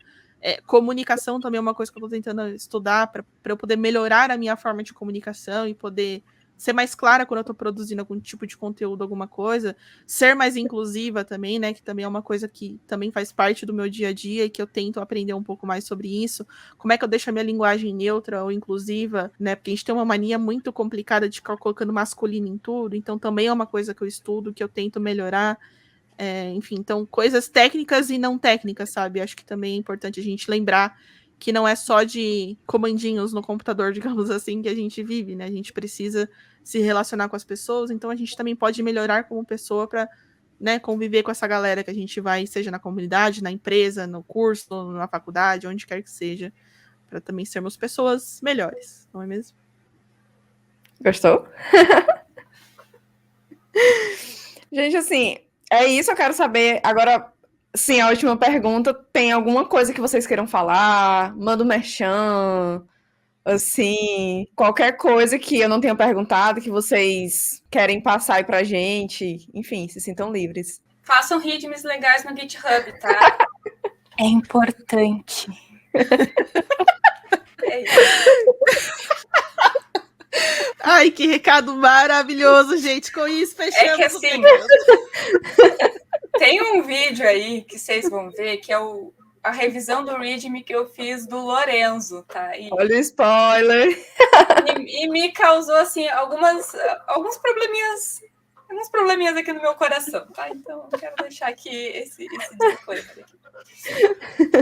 Comunicação também é uma coisa que eu estou tentando estudar para eu poder melhorar a minha forma de comunicação e poder ser mais clara quando eu estou produzindo algum tipo de conteúdo, alguma coisa, ser mais inclusiva também, né, que também é uma coisa que também faz parte do meu dia a dia e que eu tento aprender um pouco mais sobre isso, como é que eu deixo a minha linguagem neutra ou inclusiva, né, porque a gente tem uma mania muito complicada de ficar colocando masculino em tudo, então também é uma coisa que eu estudo, que eu tento melhorar, enfim, então coisas técnicas e não técnicas, sabe, acho que também é importante a gente lembrar que não é só de comandinhos no computador, digamos assim, que a gente vive, né? A gente precisa se relacionar com as pessoas, então a gente também pode melhorar como pessoa para, né, conviver com essa galera que a gente vai, seja na comunidade, na empresa, no curso, na faculdade, onde quer que seja, para também sermos pessoas melhores, não é mesmo? Gostou? Gente, assim, é isso, eu quero saber. Agora, sim, a última pergunta. Tem alguma coisa que vocês queiram falar? Manda um merchan, assim, qualquer coisa que eu não tenha perguntado, que vocês querem passar aí pra gente. Enfim, se sintam livres. Façam ritmos legais no GitHub, tá? É importante. É isso. Ai, que recado maravilhoso, gente. Com isso, fechamos. É que assim, tem um vídeo aí que vocês vão ver, que é a revisão do README que eu fiz do Lorenzo, tá? Olha o spoiler. E me causou, assim, alguns probleminhas aqui no meu coração, tá? Então, eu quero deixar aqui esse disclaimer aqui.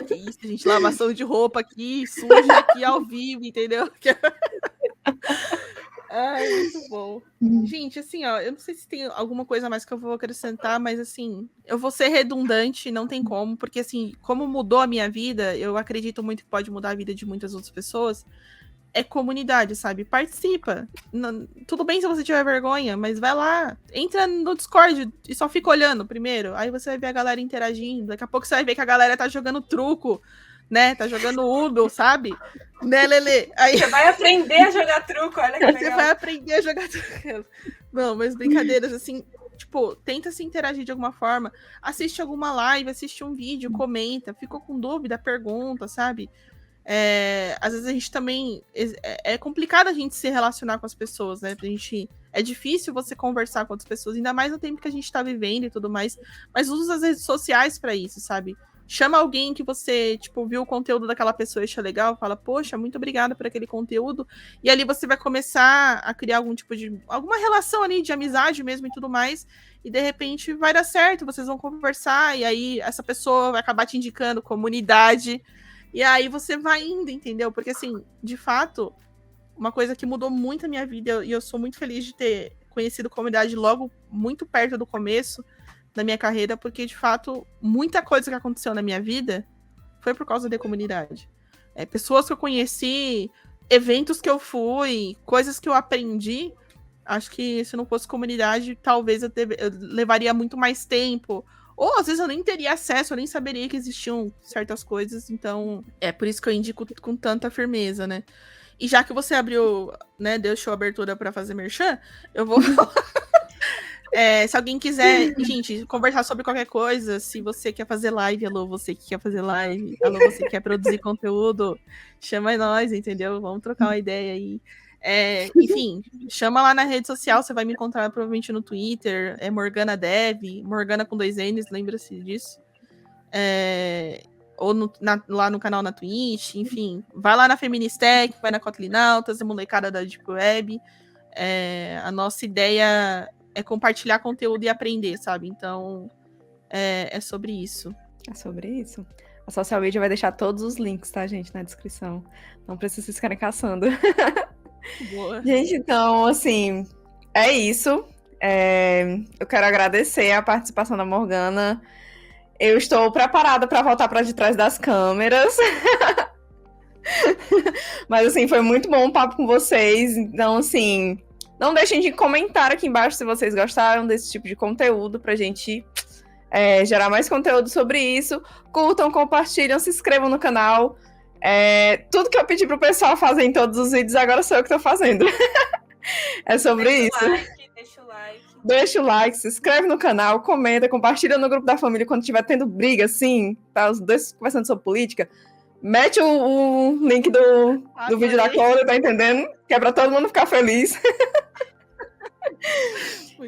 Que isso, gente, lavação de roupa aqui, suja aqui ao vivo, entendeu? Ai, muito bom. Gente, assim, ó, eu não sei se tem alguma coisa mais que eu vou acrescentar, mas assim, eu vou ser redundante, não tem como, porque assim, como mudou a minha vida, eu acredito muito que pode mudar a vida de muitas outras pessoas, é comunidade, sabe? Participa. Tudo bem se você tiver vergonha, mas vai lá, entra no Discord e só fica olhando primeiro, aí você vai ver a galera interagindo, daqui a pouco você vai ver que a galera tá jogando truco, né? Tá jogando Uno, sabe? Né, Lelê? Aí você vai aprender a jogar truco, olha que legal. Você vai aprender a jogar truco. Não, mas brincadeiras, assim, tipo, tenta se interagir de alguma forma. Assiste alguma live, assiste um vídeo, comenta. Ficou com dúvida, pergunta, sabe? Às vezes a gente também... É complicado a gente se relacionar com as pessoas, né? É difícil você conversar com outras pessoas, ainda mais no tempo que a gente tá vivendo e tudo mais. Mas usa as redes sociais pra isso, sabe? Chama alguém que você, tipo, viu o conteúdo daquela pessoa e achou legal, fala, poxa, muito obrigada por aquele conteúdo, e ali você vai começar a criar alguma relação ali de amizade mesmo e tudo mais, e de repente vai dar certo, vocês vão conversar, e aí essa pessoa vai acabar te indicando comunidade, e aí você vai indo, entendeu? Porque, assim, de fato, uma coisa que mudou muito a minha vida, e eu sou muito feliz de ter conhecido comunidade logo muito perto do começo da minha carreira, porque, de fato, muita coisa que aconteceu na minha vida foi por causa da comunidade. Pessoas que eu conheci, eventos que eu fui, coisas que eu aprendi. Acho que se não fosse comunidade, talvez eu levaria muito mais tempo. Ou, às vezes, eu nem teria acesso, eu nem saberia que existiam certas coisas. Então, é por isso que eu indico com tanta firmeza, né? E já que você abriu, né, deixou a abertura para fazer merchan, eu vou... se alguém quiser, gente, conversar sobre qualquer coisa, se você quer fazer live, alô, você que quer fazer live, alô, você que quer produzir conteúdo, chama nós, entendeu? Vamos trocar uma ideia aí. Enfim, chama lá na rede social, você vai me encontrar provavelmente no Twitter, Morgana Dev, Morgana com 2 N's, lembra-se disso? Ou lá no canal na Twitch, enfim. Vai lá na Feministech, vai na Kotlinautas, a molecada da Deep Web. A nossa ideia é compartilhar conteúdo e aprender, sabe? Então, é sobre isso. É sobre isso. A Social Media vai deixar todos os links, tá, gente, na descrição. Não precisa vocês ficarem caçando. Boa. Gente, então, assim, é isso. Eu quero agradecer a participação da Morgana. Eu estou preparada para voltar para de trás das câmeras. Mas, assim, foi muito bom o papo com vocês. Então, assim... Não deixem de comentar aqui embaixo se vocês gostaram desse tipo de conteúdo pra gente gerar mais conteúdo sobre isso. Curtam, compartilham, se inscrevam no canal. Tudo que eu pedi pro pessoal fazer em todos os vídeos, agora sou eu que tô fazendo. É sobre isso. Deixa o like, se inscreve no canal, comenta, compartilha no grupo da família quando estiver tendo briga, assim, tá os dois conversando sobre política. Mete o link do vídeo da Cora, tá entendendo? Que é pra todo mundo ficar feliz.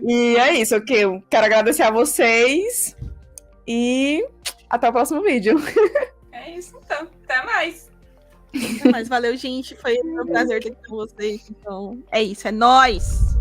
E é isso, eu quero agradecer a vocês e até o próximo vídeo. É isso, então. Até mais. Até mais. Valeu, gente. Foi um prazer ter aqui com vocês. Então, é isso. É nóis!